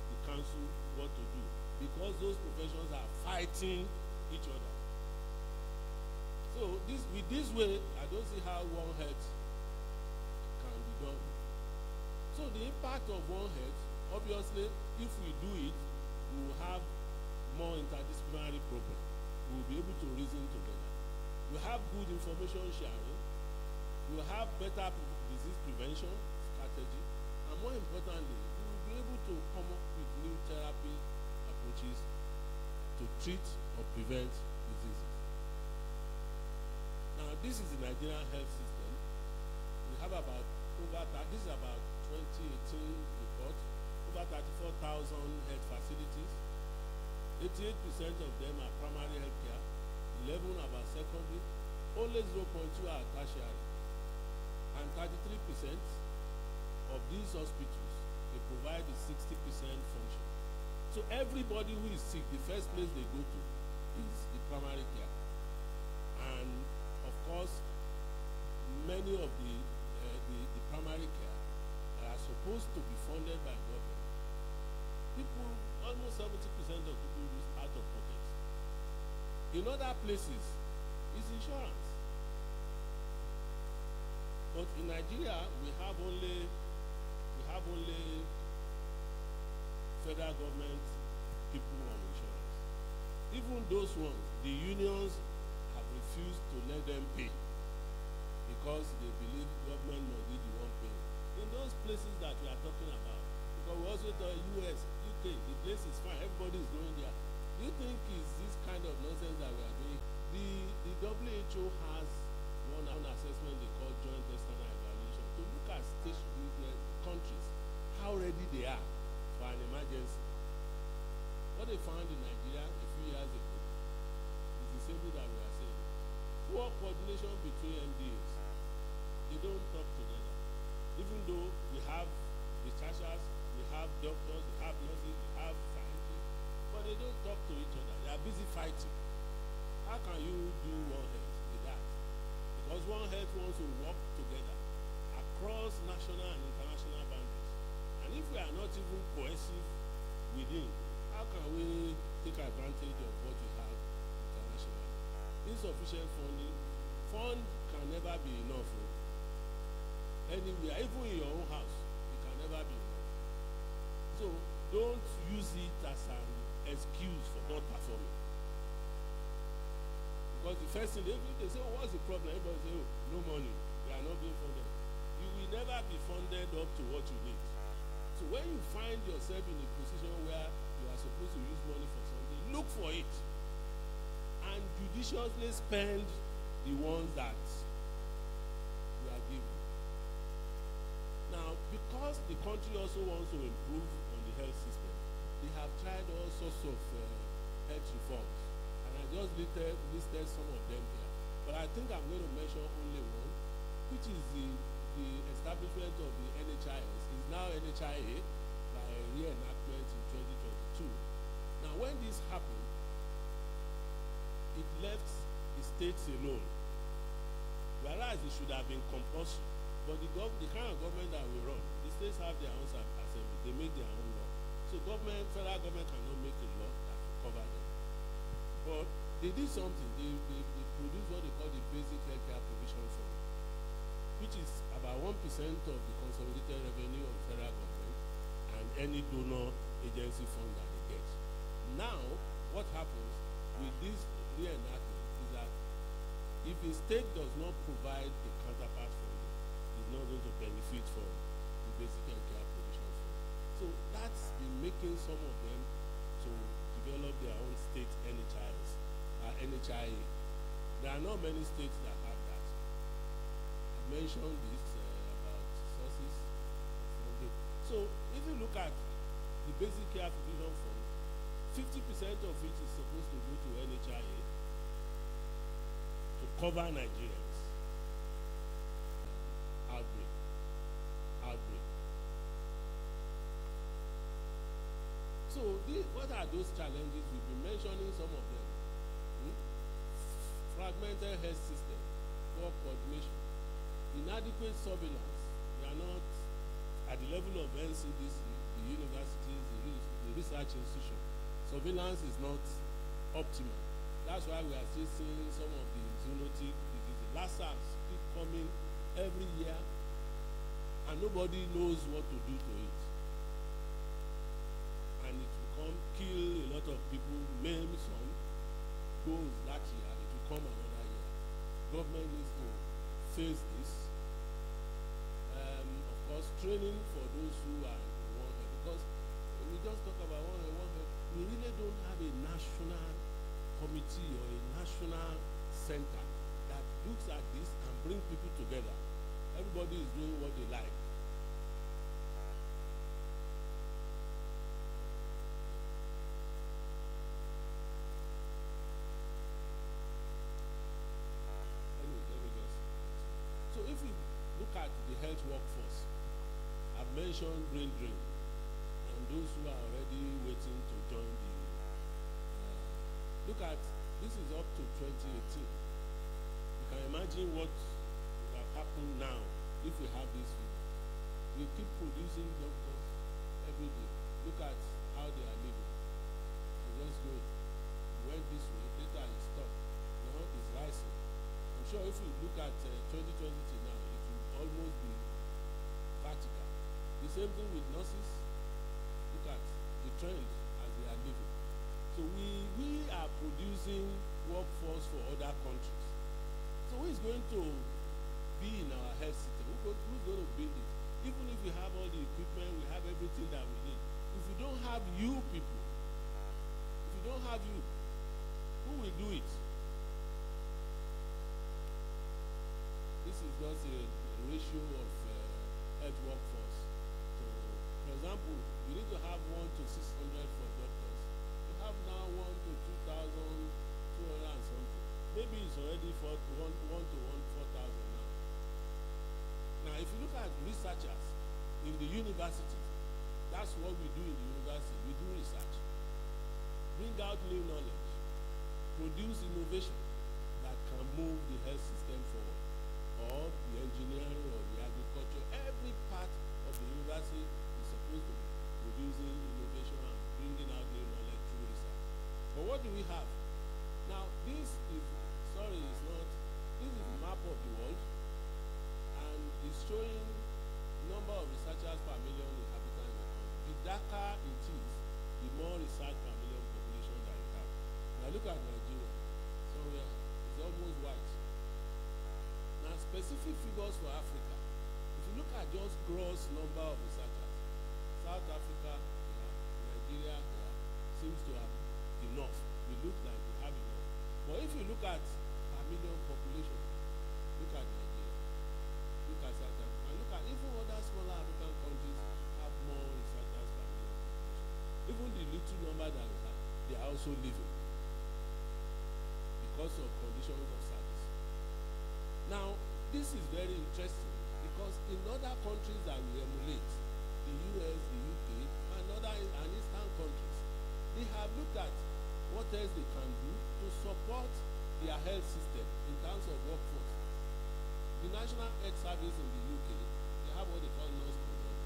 the council what to do, because those professions are fighting each other. So with this way, I don't see how One Health can be done. So the impact of One Health, obviously, if we do it, we will have more interdisciplinary programs. We will be able to reason together. We have good information sharing. We will have better disease prevention strategy. And more importantly, we will be able to come up with new therapy approaches to treat or prevent diseases. Now, this is the Nigerian health system. We have about this is about 2018 report, over 34,000 health facilities. 88% of them are primary health care, 11 about secondary, only 0.2 are tertiary. And 33% of these hospitals, they provide the 60% function. So everybody who is sick, the first place they go to is the primary care. And of course, many of the primary care that are supposed to be funded by government, people, almost 70% of people use out of pocket. In other places, it's insurance. But in Nigeria, we have only federal government people on insurance. Even those ones, the unions have refused to let them pay because they believe government must be the one paying. In those places that we are talking about, because we also tell US, UK, the place is fine, everybody is going there. Do you think it's this kind of nonsense that we are doing? The WHO has one assessment they call joint external evaluation to look at countries, how ready they are for an emergency. What they found in Nigeria a few years ago is the same thing that we are saying. Poor coordination between MDAs. They don't talk together. Even though we have researchers, we have doctors, we have nurses, we have scientists, but they don't talk to each other. They are busy fighting. How can you do One Health with that? Because One Health wants to work together across national and international boundaries. And if we are not even cohesive within, how can we take advantage of what we have internationally? Insufficient funding. Fund can never be enough. Anywhere, even in your own house, it can never be enough. So don't use it as an excuse for not performing. Because the first thing they say, oh, what's the problem? Everybody say, oh, no money. They are not being funded. You will never be funded up to what you need. So when you find yourself in a position where you are supposed to use money for something, look for it. And judiciously spend the ones that you are given. Now, because the country also wants to improve on the health system, they have tried all sorts of health reforms. And I just listed some of them here. But I think I'm going to mention only one, which is the establishment of the NHIS. Is now NHIA by reenactment in 2022. Now, when this happened, it left the states alone. Whereas it should have been compulsory. But the kind of government that we run, the states have their own assembly. They make their own law. So federal government cannot make a law that will cover them. But they did something. They produced what they call the Basic Healthcare Provision Fund, which is about 1% of the consolidated revenue of the federal government and any donor agency fund that they get. Now, what happens with this reenactment is that if a state does not provide a counterpart funding, it's not going to benefit from the Basic Healthcare Provision Fund. So that's been making some of them to develop their own state NHIA. There are not many states that have that. I mentioned this about sources of funding. So if you look at the Basic Care Provision Fund, 50% of it is supposed to go to NHIA to cover Nigerians. Outbreak. So what are those challenges? We've been mentioning some of them. Fragmented health system, poor coordination, inadequate surveillance. We are not at the level of NCDC, the universities, the research institution. Surveillance is not optimal. That's why we are still seeing some of the zoonotic diseases. Lassa keep coming every year, and nobody knows what to do to it. And it will come, kill a lot of people, maim some, goes that year, it will come another year. Government needs to face this. Of course, training for those who are in One Health, because we just talk about One Health, we really don't have a national committee or a national center that looks at this and brings people together. Everybody is doing what they like. Anyway, let me just. So if you look at the health workforce, I've mentioned brain drain, and those who are already waiting to join the. Look at this is up to 2018. You can imagine what will have happened now if we have this view. We keep producing doctors every day. Look at how they are living. They're just going. We went this way, later it stopped. Now it's rising. I'm sure if we look at 2020 now, it will almost be vertical. The same thing with nurses. Look at the trend as they are living. So we are producing workforce for other countries. So who is going to be in our health system? Who's going to build it? Even if we have all the equipment, we have everything that we need. If we don't have you people, if we don't have you, who will do it? This is just a ratio of health workforce. So, for example, you need to have 1 to 600 for doctors. You have now 1 to 2,200 and something. Maybe it's already 1 to 4,000 now. Now, if you look at researchers in the university, that's what we do in the university. We do research, bring out new knowledge, produce innovation that can move the health system forward, or the engineering or the agriculture. Every part of the university is supposed to be producing innovation and bringing out new knowledge through research. But what do we have? Now, this is a map of the world, and it's showing number of researchers per million inhabitants. The darker it is, the more research per million population that you have. Now look at Nigeria. Somewhere it's almost white. Now specific figures for Africa. If you look at just gross number of researchers, South Africa, Nigeria seems to have enough. We look like we have enough. But if you look at per million population, look at Nigeria, look at South Africa, and look at even other smaller African countries have more researchers per million population. Even the little number that we have, they are also living because of conditions of service. Now, this is very interesting because in other countries that we emulate, the US, the UK, and other and Eastern countries, they have looked at what else they can do to support their health system in terms of workforce. The National Health Service in the UK, they have what they call nurse consultant.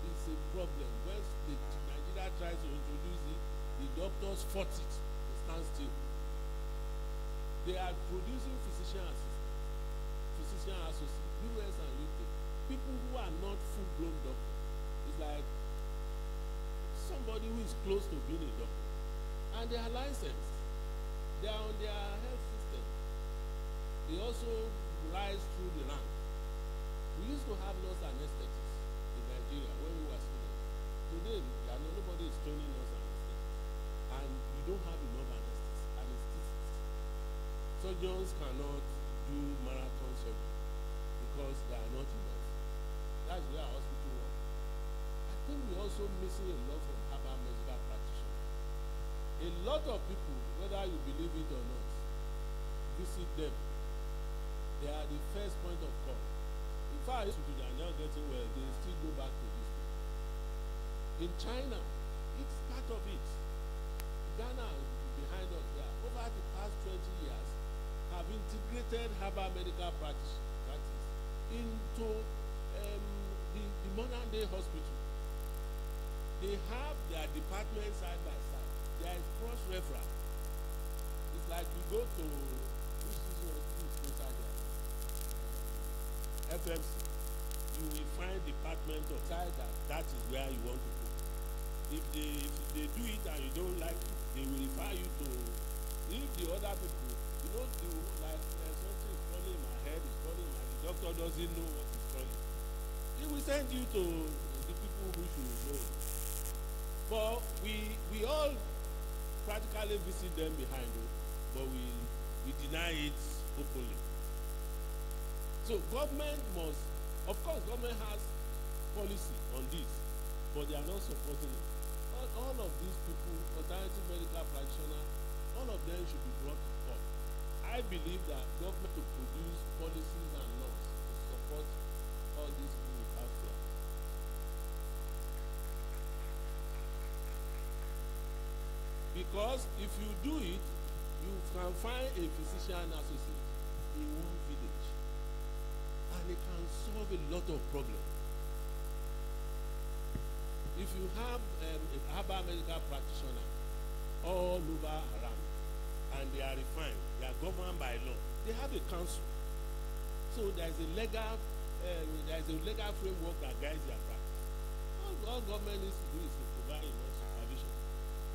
It's a problem. When Nigeria tries to introduce it, the doctors fought it. They stand still. They are producing physician assistants, physician associates, US and UK. People who are not full-blown doctors. It's like somebody who is close to being a doctor. And they are licensed. They are on their health system. They also rise through the rank. We used to have nurse anesthetists in Nigeria when we were students. Today, nobody is training nurse anesthetists. And you don't have enough anesthetists. Surgeons cannot do marathon surgery because they are not enough. That's where our hospital works. I think we're also missing a lot from herbal medical practitioners. A lot of people, whether you believe it or not, visit them. They are the first point of call. In fact, if they are not getting well, they still go back to this people. In China, it's part of it. Ghana is behind us there. Over the past 20 years, have integrated herbal medical practice into the modern day hospital. They have their departments side by side. There is cross-reference. It's like you go to FMC, you will find department of side that is where you want to go. If they do it and you don't like it, they will refer you to the other people. You know, something is calling in my head, the doctor doesn't know what is calling. He will send you to the people who should know it. But we all practically visit them behind us, but we deny it openly. So government must, of course, government has policy on this, but they are not supporting it. All of these people, alternative medical practitioners, all of them should be brought up. I believe that government to produce policies and laws to support all these people with healthcare. Because if you do it, you can find a physician associate in one village, and it can solve a lot of problems. If you have a herbal medical practitioner all over around, and they are refined, they are governed by law, they have a council. So there is a legal framework that guides their practice. All government needs to do is to provide enough supervision.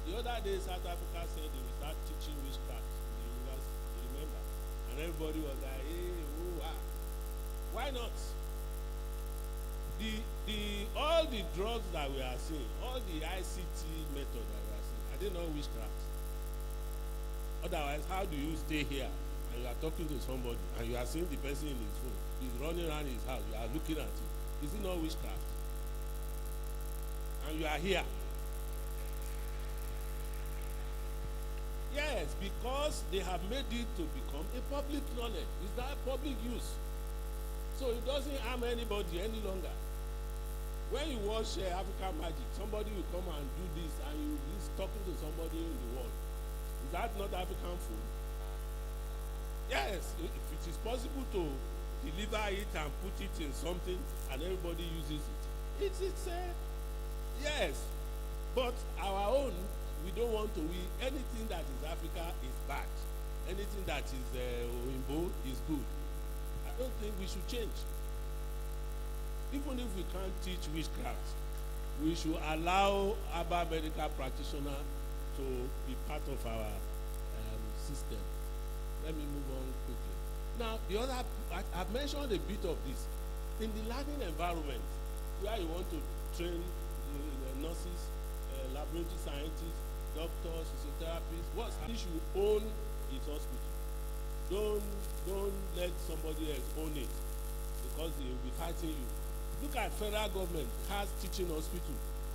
The other day, South Africa said they will start teaching witchcraft in the university. You remember? And everybody was like, hey, oh, ah. Why not? All the drugs that we are seeing, all the ICT method that we are seeing, are they not witchcraft? Otherwise, how do you stay here and you are talking to somebody and you are seeing the person in his phone? He's running around his house, you are looking at him. Is it not witchcraft? And you are here. Yes, because they have made it to become a public knowledge. It's that public use. So it doesn't harm anybody any longer. When you watch African Magic, somebody will come and do this and he's talking to somebody in the world. Is that not African food? Yes, if it is possible to deliver it and put it in something and everybody uses it. Yes. But our own, we don't want to, anything that is Africa is bad. Anything that is Oimbo is good. I don't think we should change. Even if we can't teach witchcraft, we should allow herbal medical practitioners to be part of our system. Let me move on quickly. Now, I've mentioned a bit of this. In the learning environment, where you want to train nurses, laboratory scientists, doctors, physiotherapists, you should own his hospital. Don't let somebody else own it, because they will be fighting you. Look at federal government, it has teaching hospital,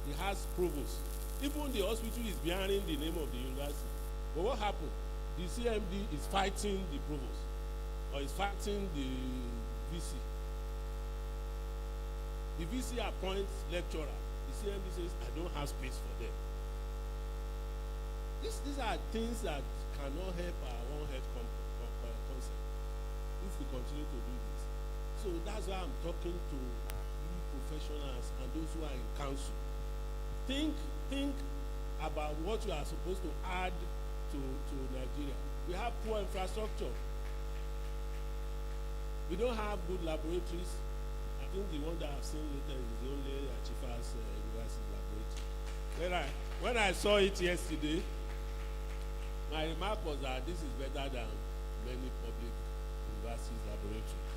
it has provost. Even the hospital is bearing the name of the university. But what happened? The CMD is fighting the provost, or is fighting the VC. The VC appoints lecturer. The CMD says, I don't have space for them. These are things that cannot help our own health concept if we continue to do this. So that's why I'm talking to you professionals and those who are in council. Think about what you are supposed to add to Nigeria. We have poor infrastructure. We don't have good laboratories. I think the one that I've seen later is the only Achievers University laboratory. When I saw it yesterday, my remark was that this is better than many public universities laboratories.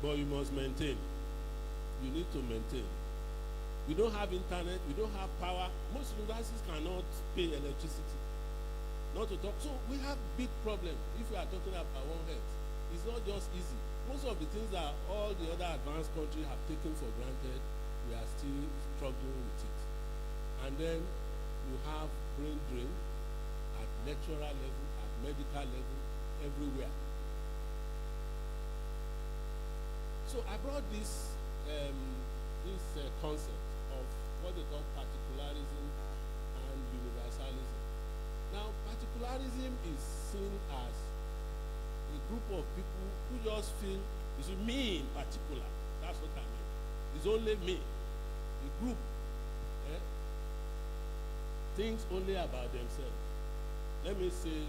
But you must maintain. You need to maintain. We don't have internet, we don't have power. Most universities cannot pay electricity. Not to talk. So we have big problems if we are talking about our own health. It's not just easy. Most of the things that all the other advanced countries have taken for granted, we are still struggling with it. And then you have brain drain at lecturer level, at medical level, everywhere. So I brought this concept of what they call particularism and universalism. Now, particularism is seen as a group of people who just feel it's me in particular. That's what I mean. It's only me. The group thinks only about themselves. Let me say,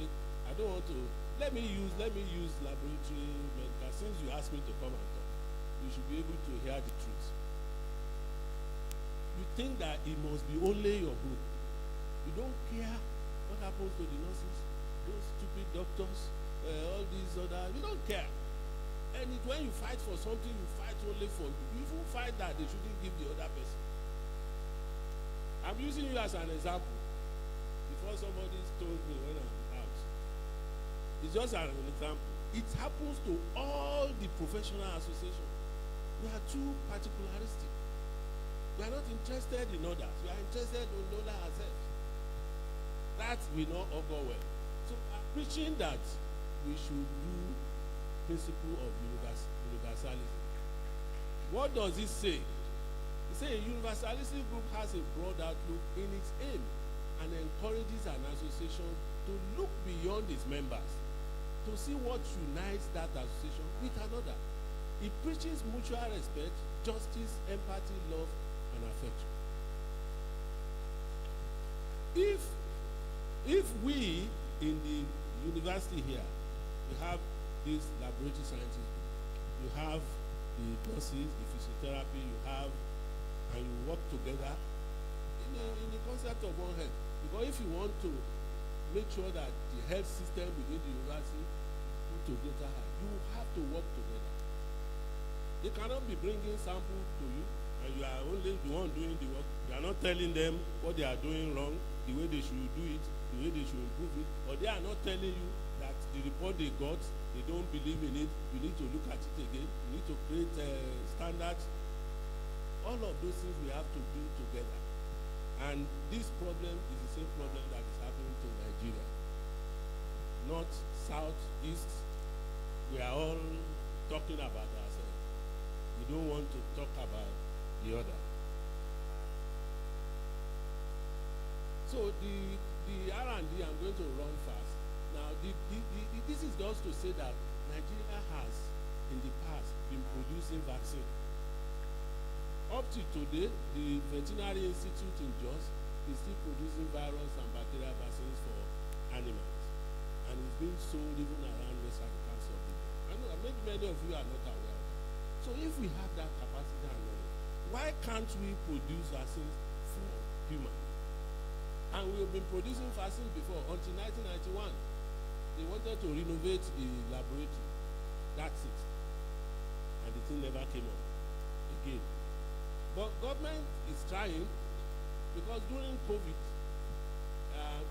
I don't want to. Let me use laboratory medical. Since you asked me to come and talk, you should be able to hear the truth. You think that it must be only your group. You don't care what happens to the nurses, those stupid doctors, all these other. You don't care. And when you fight for something, you fight only for you. You even fight that they shouldn't give the other person. I'm using you as an example. Before somebody told me when I'm out. It's just an example. it happens to all the professional associations. We are too particularistic. We are not interested in others. We are interested in Lola ourselves. That will not all go well. So I'm preaching that we should do principle of universalism. What does it say? It says a universalistic group has a broad outlook in its aim and encourages an association to look beyond its members to see what unites that association with another. It preaches mutual respect, justice, empathy, love, and affection. If we in the university here, we have this laboratory sciences group, you have the nurses, the physiotherapy, you have, and you work together in the concept of one health. Because if you want to make sure that the health system within the university put to greater height, you have to work together. They cannot be bringing samples to you, and you are only the one doing the work. You are not telling them what they are doing wrong, the way they should do it, the way they should improve it, or they are not telling you that the report they got, they don't believe in it. You need to look at it again. You need to create standards. All of those things we have to do together. And this problem is the same problem that is happening to Nigeria. North, south, east, we are all talking about ourselves. We don't want to talk about the other. So the R&D, I'm going to run fast. Now, this is just to say that Nigeria has, in the past, been producing vaccine. Up to today, the Veterinary Institute in Jos is still producing virus and bacterial vaccines for animals. And it's being sold even around West African sub-region. I know maybe many of you are not aware of that. So if we have that capacity and knowledge, why can't we produce vaccines for humans? And we have been producing vaccines before. Until 1991, they wanted to renovate the laboratory. That's it. And the thing never came up again. But government is trying, because during COVID,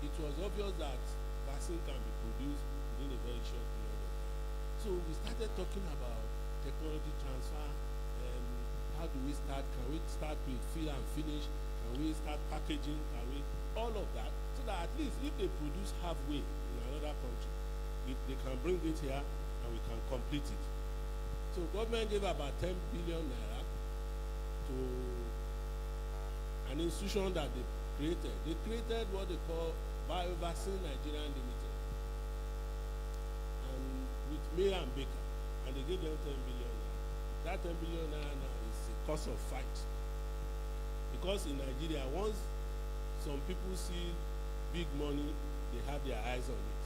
it was obvious that vaccine can be produced within a very short period of time. So we started talking about technology transfer. How do we start? Can we start with fill and finish? Can we start packaging? Can we? All of that, so that at least if they produce halfway in another country, they can bring it here and we can complete it. So government gave about 10 billion naira to an institution that they created. They created what they call Biovaccine Nigerian Limited, and with May and Baker, and they gave them 10 billion naira. That 10 billion naira now is a cost of fight, because in Nigeria, once some people see big money, they have their eyes on it.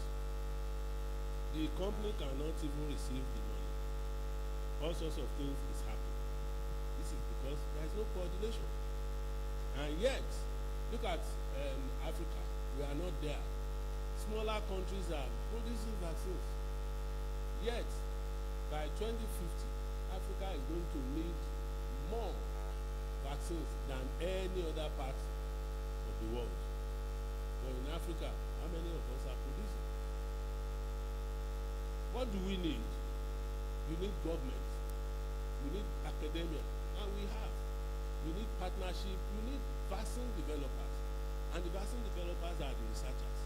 The company cannot even receive the money. All sorts of things is happening. This is because there is no coordination. And yet, look at Africa. We are not there. Smaller countries are producing vaccines. Yet, by 2050, Africa is going to need more vaccines than any other part of the world. But in Africa, how many of us are producing? What do we need? We need government. We need academia. And we have. We need partnership. We need vaccine developers. And the vaccine developers are the researchers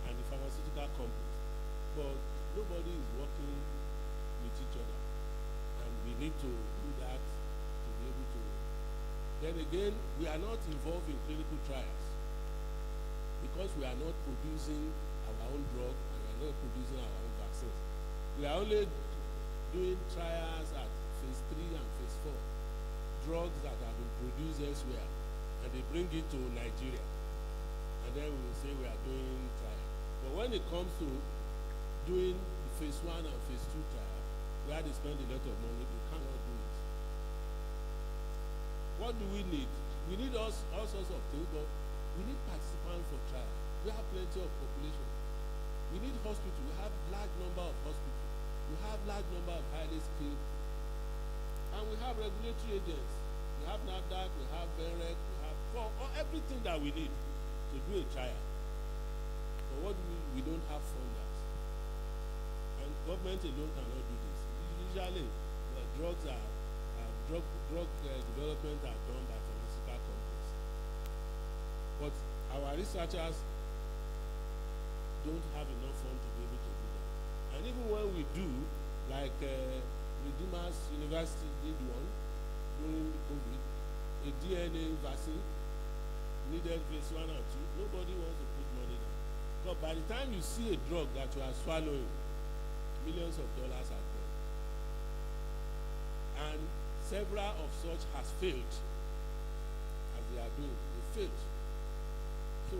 and the pharmaceutical companies. But nobody is working with each other. And we need to do that to be able to. Then again, we are not involved in clinical trials because we are not producing our own drug and we are not producing our own vaccines. We are only doing trials at phase 3 and phase 4, drugs that have been produced elsewhere, and they bring it to Nigeria. And then we will say we are doing trials. But when it comes to doing the phase 1 and phase 2 trials, where they spend a lot of money, they cannot do it. What do we need? We need all sorts of things, but we need participants for trial. We have plenty of population. We need hospitals. We have large number of hospitals. We have large number of highly skilled. And we have regulatory agents. We have NAFDAC, we have BEREC, we have everything that we need to do a trial. But what do we don't have funders. And government alone cannot do this. Usually, drug development are done by pharmaceutical companies. But our researchers don't have enough funds to be able to do that. And even when we do, like Redeemers University did one during COVID, a DNA vaccine needed phase 1 and 2. Nobody wants to put money down. But by the time you see a drug that you are swallowing, millions of dollars are gone. And several of such has failed, as they are doing. They failed. So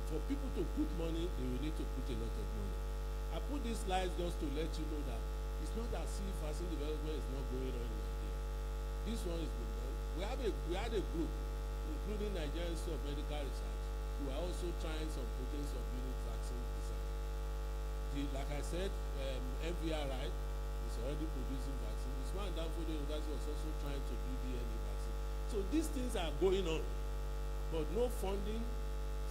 for people to put money, they will need to put a lot of money. I put these slides just to let you know that it's not as if vaccine development is not going on in Nigeria. This one is being done. We had a group, including Nigerian Institute of Medical Research, who are also trying some protein subunit vaccine design. Like I said, MVRI is already producing vaccine. This one, Danford University, was also trying to do DNA vaccine. So these things are going on, but no funding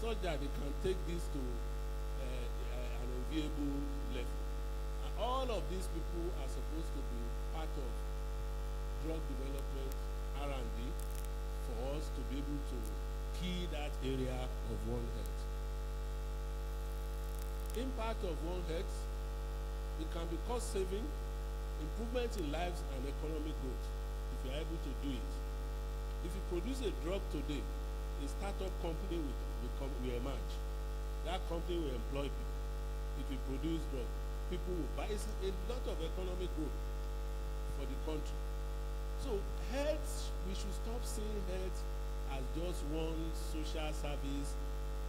such that they can take this to an enviable level. And all of these people are supposed to be part of drug development R&D for us to be able to key that area of One Health. Impact of One Health, it can be cost saving, improvement in lives and economic growth if you are able to do it. If you produce a drug today, a startup company will emerge. That company will employ people. If you produce drug, people will buy. It's a lot of economic growth for the country. So health, we should stop seeing health as just one social service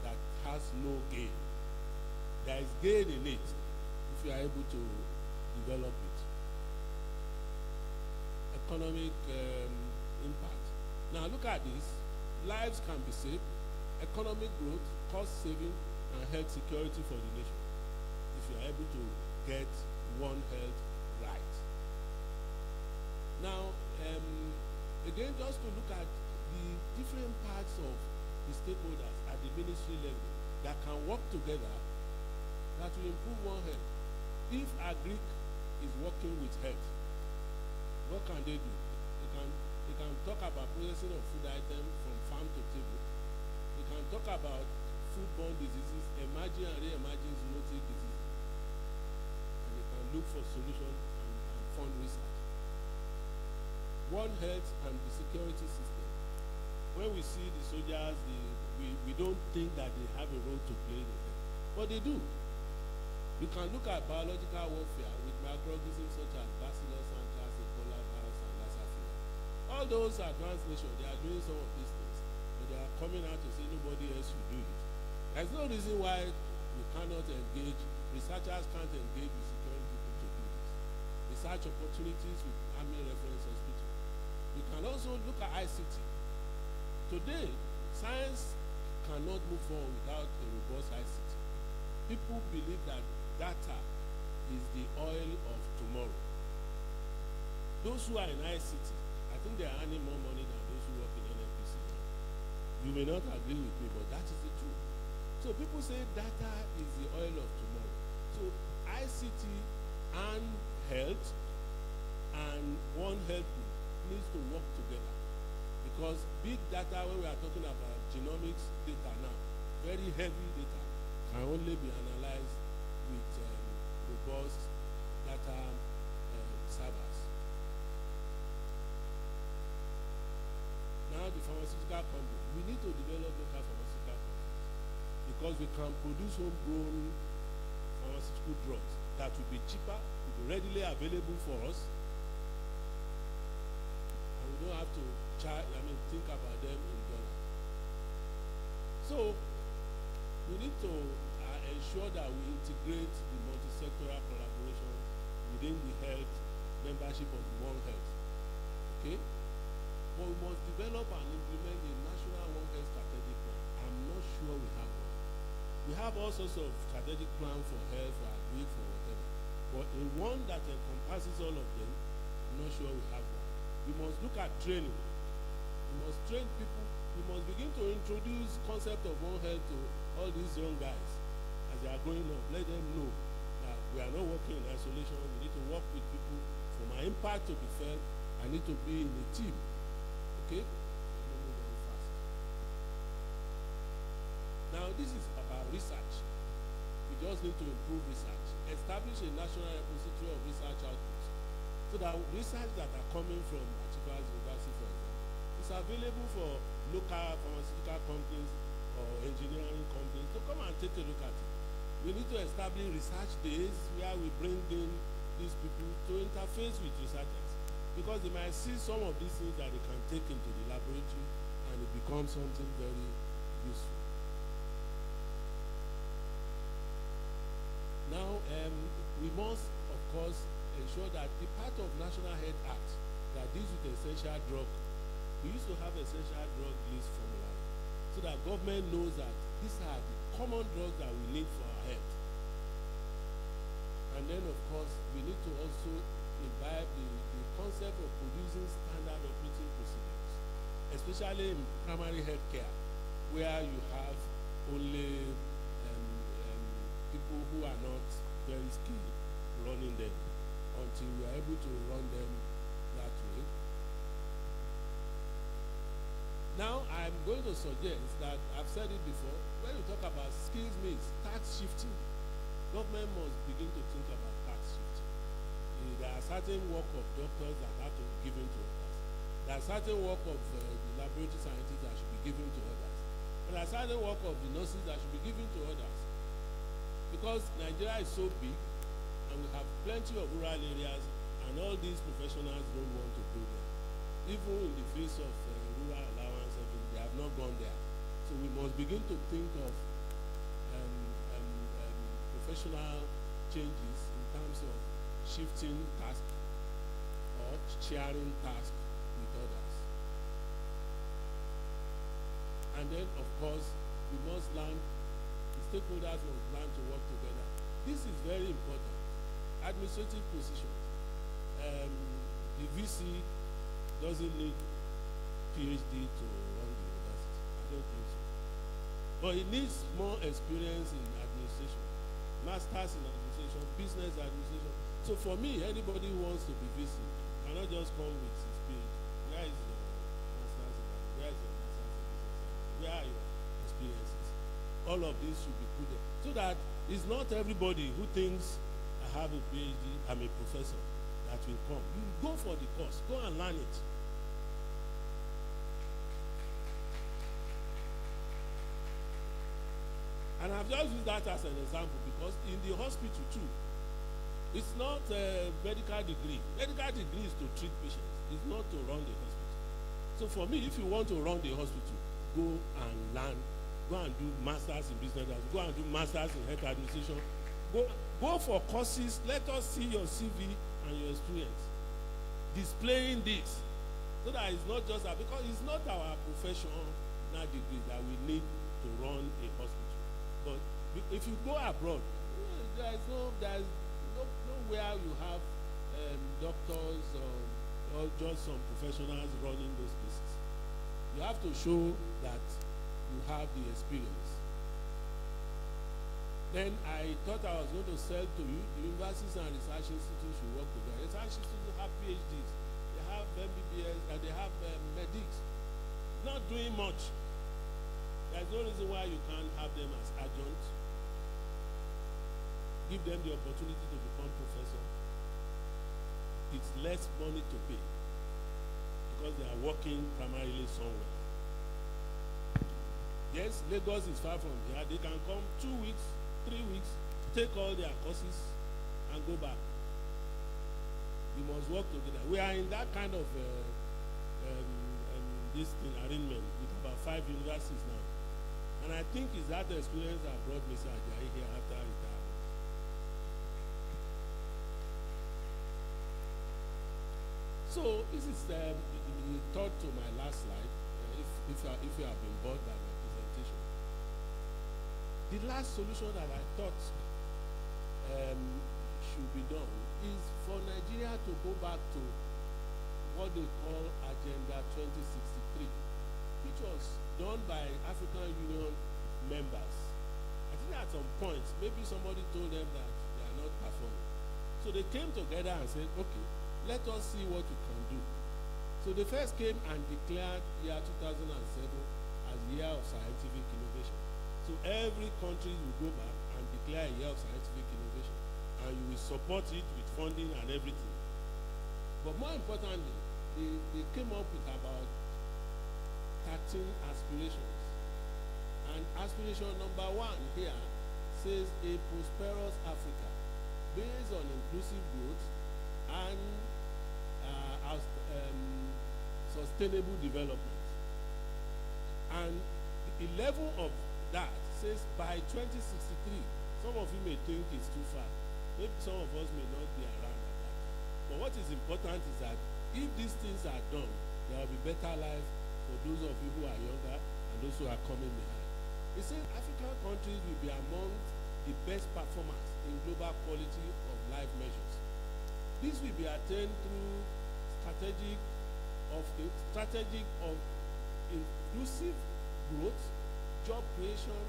that has no gain. There is gain in it if you are able to develop it. Economic impact. Now look at this. Lives can be saved, economic growth, cost saving, and health security for the nation if you are able to get One Health right. Now, again, just to look at the different parts of the stakeholders at the ministry level that can work together that will improve One Health. If Agric is working with health, what can they do? They can talk about processing of food items from farm to table. They can talk about foodborne diseases, emerging and re-emerging zoonotic diseases. And they can look for solutions and fund research. One Health and the security system. When we see the soldiers, we don't think that they have a role to play in it, but they do. You can look at biological warfare with microorganisms such as Bacillus anthrax, Ebola virus, and Lassa fever. All those advanced nations, they are doing some of these things, but they are coming out to say nobody else should do it. There's no reason why we cannot engage, researchers can't engage with security people to do this. Research opportunities with Army Reference Hospital. We can also look at ICT. Today, science cannot move forward without a robust ICT. People believe that data is the oil of tomorrow. Those who are in ICT, I think they are earning more money than those who work in NNPC now. You may not agree with me, but that is the truth. So people say data is the oil of tomorrow. So ICT and health and One Health needs to work together. Because big data, when we are talking about genomics data now, very heavy data, can only be analyzed with robust data servers. Now the pharmaceutical company, we need to develop local pharmaceutical companies because we can produce homegrown pharmaceutical drugs that will be cheaper, will be readily available for us, and we don't have to think about them in dollars. So we need to ensure that we integrate the multi-sectoral collaboration within the health membership of the One Health. Okay? But we must develop and implement a national One Health strategic plan. I'm not sure we have one. We have all sorts of strategic plans for health, for agri, for whatever. But in one that encompasses all of them, I'm not sure we have one. We must look at training. We must train people. We must begin to introduce concept of One Health to all these young guys as they are growing up. Let them know that We are not working in isolation. We need to work with people. For my impact to be felt, I need to be in a team. Okay? Let me move on fast. Now, this is about research. We just need to improve research. Establish a national repository of research outputs so that research that are coming from Achibas University, for example, is available for local pharmaceutical companies or engineering companies to come and take a look at it. We need to establish research days where we bring in these people to interface with researchers, because they might see some of these things that they can take into the laboratory and it becomes something very useful. Now, we must, of course, ensure that the part of National Health Act that deals with essential drug, we used to have essential drug list formula, so that government knows that these are the common drugs that we need for our health. And then, of course, we need to also imbibe the concept of producing standard operating procedures, especially in primary health care, where you have only people who are not very skilled running them until we are able to run them that way. Now, I'm going to suggest that, I've said it before, when you talk about skills means tax shifting, government must begin to think about tax shifting. There are certain work of doctors that have to be given to others. There are certain work of the laboratory scientists that should be given to others. And there are certain work of the nurses that should be given to others. Because Nigeria is so big, and we have plenty of rural areas, and all these professionals don't want to go there. Even in the face of rural allowance, they have not gone there. So we must begin to think of professional changes in terms of shifting tasks or sharing tasks with others. And then, of course, we must learn, the stakeholders must learn to work together. This is very important. Administrative positions. The VC doesn't need PhD to run the university. I don't think so. But it needs more experience in administration. Masters in administration, business administration. So for me, anybody who wants to be VC cannot just come with his PhD. Where is your masters in administration? Where is your masters in business? Where are your experiences? All of this should be put there. So that it's not everybody who thinks I have a PhD, I'm a professor, that will come. You go for the course, go and learn it. And I've just used that as an example because in the hospital too, it's not a medical degree. Medical degree is to treat patients. It's not to run the hospital. So for me, if you want to run the hospital, go and learn. Go and do masters in business. Go and do masters in health administration. Go for courses. Let us see your CV and your experience. Displaying this. So that it's not just that, because it's not our professional degree that we need to run a hospital. But if you go abroad, there's nowhere you have doctors or just some professionals running those places. You have to show that you have the experience. Then I thought I was going to sell to you, the universities and research institutes should work together. Research institutes have PhDs, they have MBBS, and they have medics. Not doing much. There's no reason why you can't have them as adjuncts. Give them the opportunity to become professor. It's less money to pay because they are working primarily somewhere. Yes, Lagos is far from here. They can come 2 weeks, 3 weeks, take all their courses and go back. We must work together. We are in that kind of this thing, arrangement with about 5 universities now. And I think it's that experience that brought Mr. Ajayi here after retirement. So this is the third to my last slide, if you have been bored by my presentation. The last solution that I thought should be done is for Nigeria to go back to what they call Agenda 2063, which was done by African Union members. I think at some point, maybe somebody told them that they are not performing. So they came together and said, okay, let us see what we can do. So they first came and declared year 2007 as year of scientific innovation. So every country will go back and declare a year of scientific innovation, and you will support it with funding and everything. But more importantly, they came up with about 13 aspirations. And aspiration number 1 here says a prosperous Africa based on inclusive growth and sustainable development. And the level of that says by 2063, some of you may think it's too far. Maybe some of us may not be around at that time. But what is important is that if these things are done, there will be better life for those of you who are younger and those who are coming behind. It says African countries will be among the best performers in global quality of life measures. This will be attained through strategic of inclusive growth, job creation,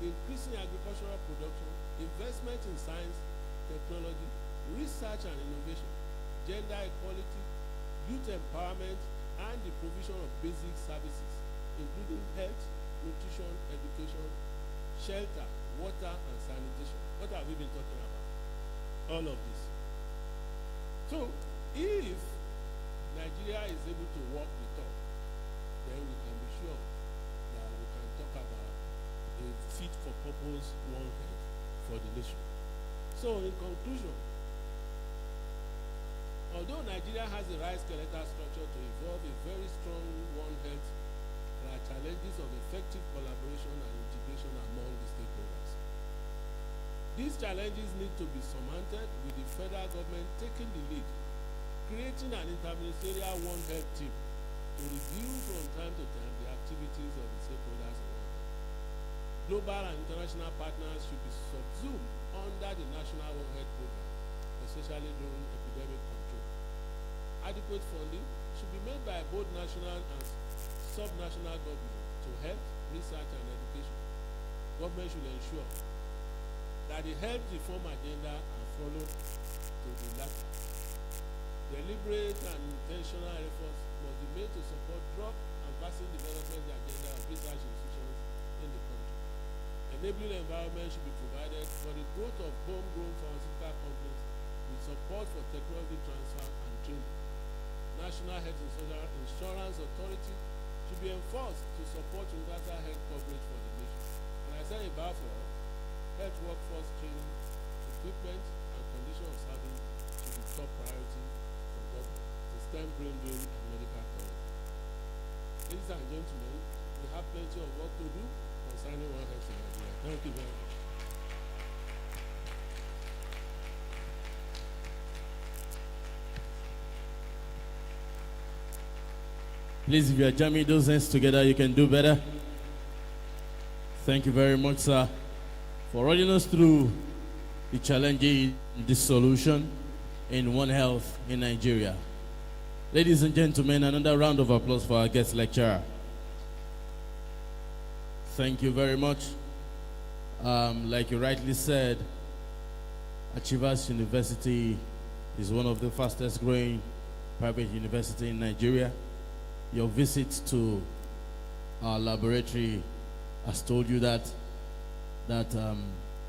increasing agricultural production, investment in science, technology, research and innovation, gender equality, youth empowerment, and the provision of basic services, including health, nutrition, education, shelter, water, and sanitation. What have we been talking about? All of this. So, if Nigeria is able to walk the talk, then we can be sure that we can talk about a fit for purpose One Health for the nation. So, in conclusion, although Nigeria has the right skeletal structure to evolve a very strong One Health, there are challenges of effective collaboration and integration among the stakeholders. These challenges need to be surmounted with the federal government taking the lead, creating an interministerial One Health team to review from time to time the activities of the stakeholders in One Health. Global and international partners should be subsumed under the National One Health Program, especially during epidemic control. Adequate funding should be made by both national and sub-national government to health, research and education. Government should ensure that the health reform agenda are followed to the latter. Deliberate and intentional efforts must be made to support drug and vaccine development agenda of research institutions in the country. Enabling environment should be provided for the growth of homegrown pharmaceutical companies with support for technology transfer and training. National Health Insurance Authority should be enforced to support universal health coverage for the nation. And I say about for health workforce training, equipment, and condition of service should be top priority for government to stem brain drain and medical tourism. Ladies and gentlemen, we have plenty of work to do concerning One Health in Nigeria. Thank you very much. Please, if you are jamming those hands together, you can do better. Thank you very much, sir, for running us through the challenges, the solution in One Health in Nigeria. Ladies and gentlemen, another round of applause for our guest lecturer. Thank you very much. Like you rightly said, Achievers University is one of the fastest growing private universities in Nigeria. Your visit to our laboratory has told you that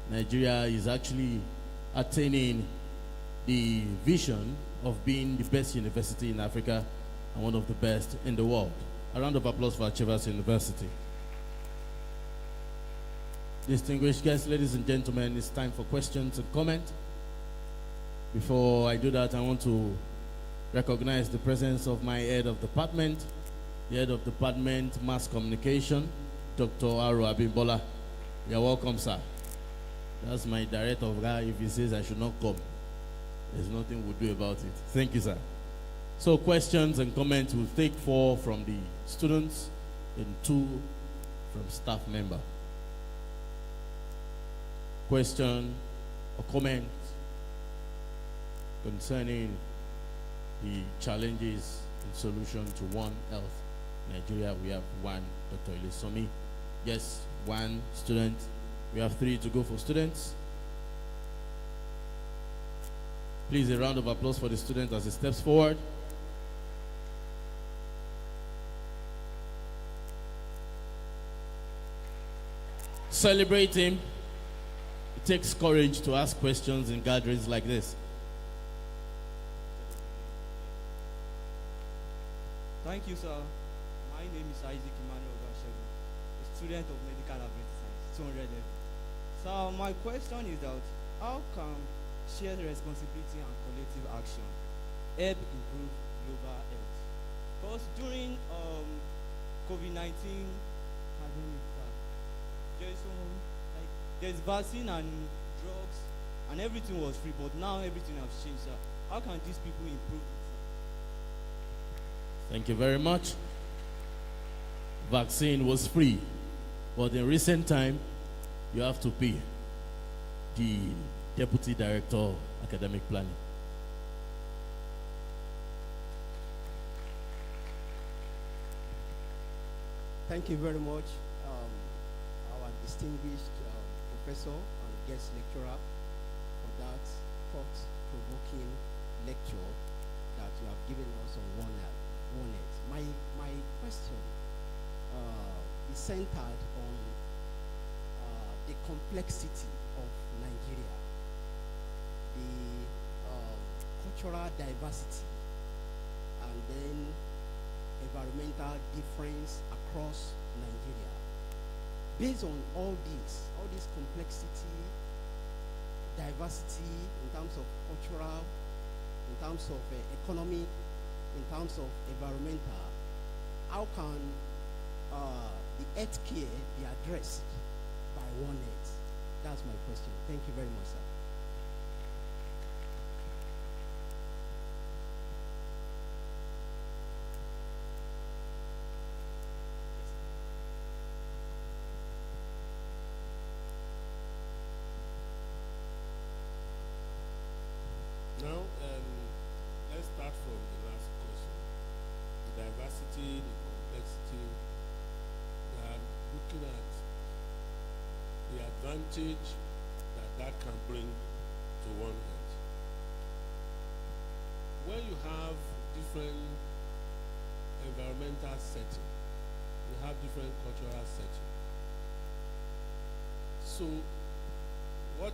Nigeria is actually attaining the vision of being the best university in Africa and one of the best in the world. A round of applause for Achievers University. Distinguished guests, ladies and gentlemen, it's time for questions and comments. Before I do that, I want to recognize the presence of my head of department, the head of department mass communication, Dr. Aro Abimbola. You're welcome, sir. That's my director of guy. If he says I should not come, there's nothing we'll do about it. Thank you, sir. So questions and comments, we'll take 4 from the students and 2 from staff member. Question or comment concerning the challenges and solution to One Health Nigeria. We have 1, Dr. Ilisomi. Yes, 1 student. We have 3 to go for students. Please, a round of applause for the student as he steps forward. Celebrate him. It takes courage to ask questions in gatherings like this. Thank you, sir. My name is Isaac Emmanuel Rasheed, a student of medical laboratory science, 200 level. So my question is that how can shared responsibility and collective action help improve global health? Because during COVID-19 pandemic, there's vaccine and drugs and everything was free, but now everything has changed, sir. How can these people improve it, sir? Thank you very much. Vaccine was free, but in recent time, you have to pay. The Deputy Director of Academic Planning. Thank you very much, our distinguished professor and guest lecturer, for that thought-provoking lecture that you have given us on One Earth. My question is centered on the complexity of Nigeria, the cultural diversity, and then environmental difference across Nigeria. Based on all this complexity, diversity in terms of cultural, in terms of economic, in terms of environmental, how can the health care be addressed by One Earth? That's my question. Thank you very much, sir. Now, let's start from the last question. The diversity, the complexity. We are looking at the advantage that can bring to One Earth. When you have different environmental setting, you have different cultural setting. So, what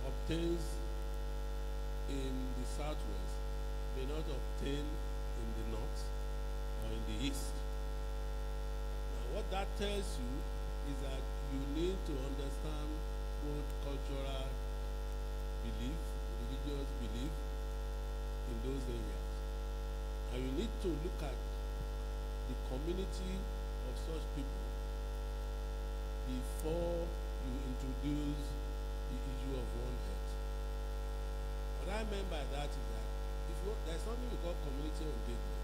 obtains in the southwest may not obtain in the north or in the east. Now, what that tells you is that you need to understand both cultural belief, religious belief in those areas. And you need to look at the community of such people before you introduce the issue of One Earth. What I mean by that is that there's something we call community engagement.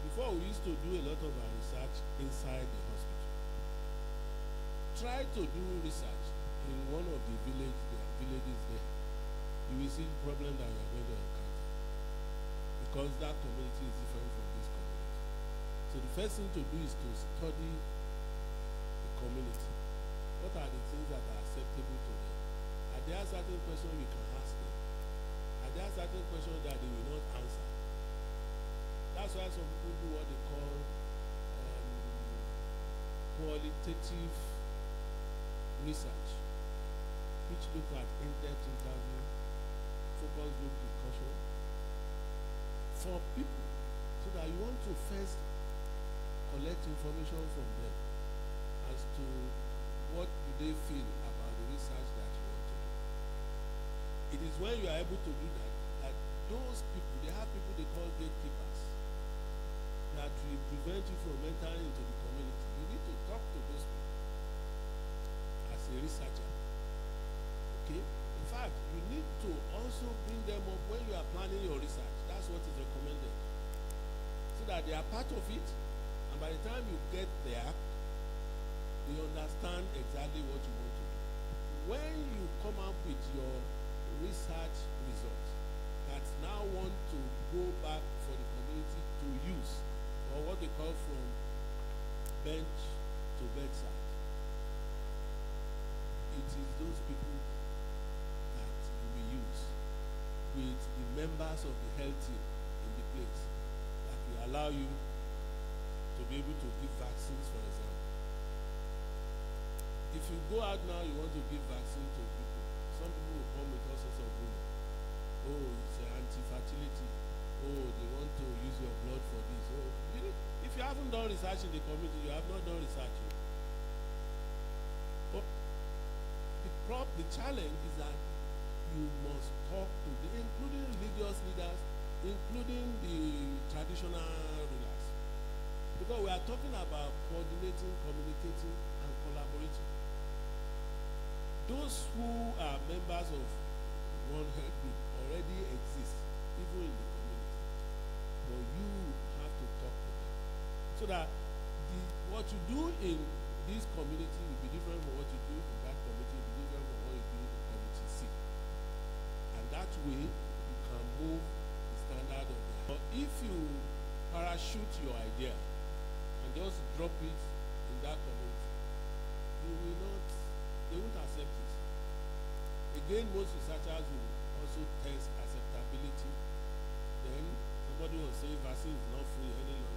Before, we used to do a lot of our research inside the hospital. Try to do research in one of the villages there. You will see the problem that you are going to encounter, because that community is different from this community. So the first thing to do is to study the community. What are the things that are acceptable to them? Are there certain questions we can ask them? Are there certain questions that they will not answer? That's why some people do what they call qualitative research, which look at in-depth interview, focus group discussion for people, so that you want to first collect information from them as to what do they feel about the research that you want to do. It is when you are able to do that, that those people, they have people they call gatekeepers, that will prevent you from entering into the community. You need to talk to those people as a researcher. Okay? In fact, you need to also bring them up when you are planning your research. That's what is recommended. So that they are part of it, and by the time you get there, they understand exactly what you want to do. When you come up with your research results that now want to go back for the community to use, or what they call from bench to bedside, it is those people that you will use with the members of the health team in the place that will allow you to be able to give vaccines, for example. If you go out now, you want to give vaccine to people, some people will come with all sorts of rumors. Oh, it's anti-fertility. Oh, they want to use your blood for this. Oh, really? If you haven't done research in the community, you have not done research. But the challenge is that you must talk to including religious leaders, including the traditional rulers. Because we are talking about coordinating, communicating, and collaborating. Those who are members of one health group already exist, even in the community. But you have to talk to them. So that what you do in this community will be different from what you do in that community, will be different from what you do in community C. And that way, you can move the standard of the. But if you parachute your idea and just drop it in that community, they won't accept it. Again, most researchers will also test acceptability. Then somebody will say vaccine is not free any longer.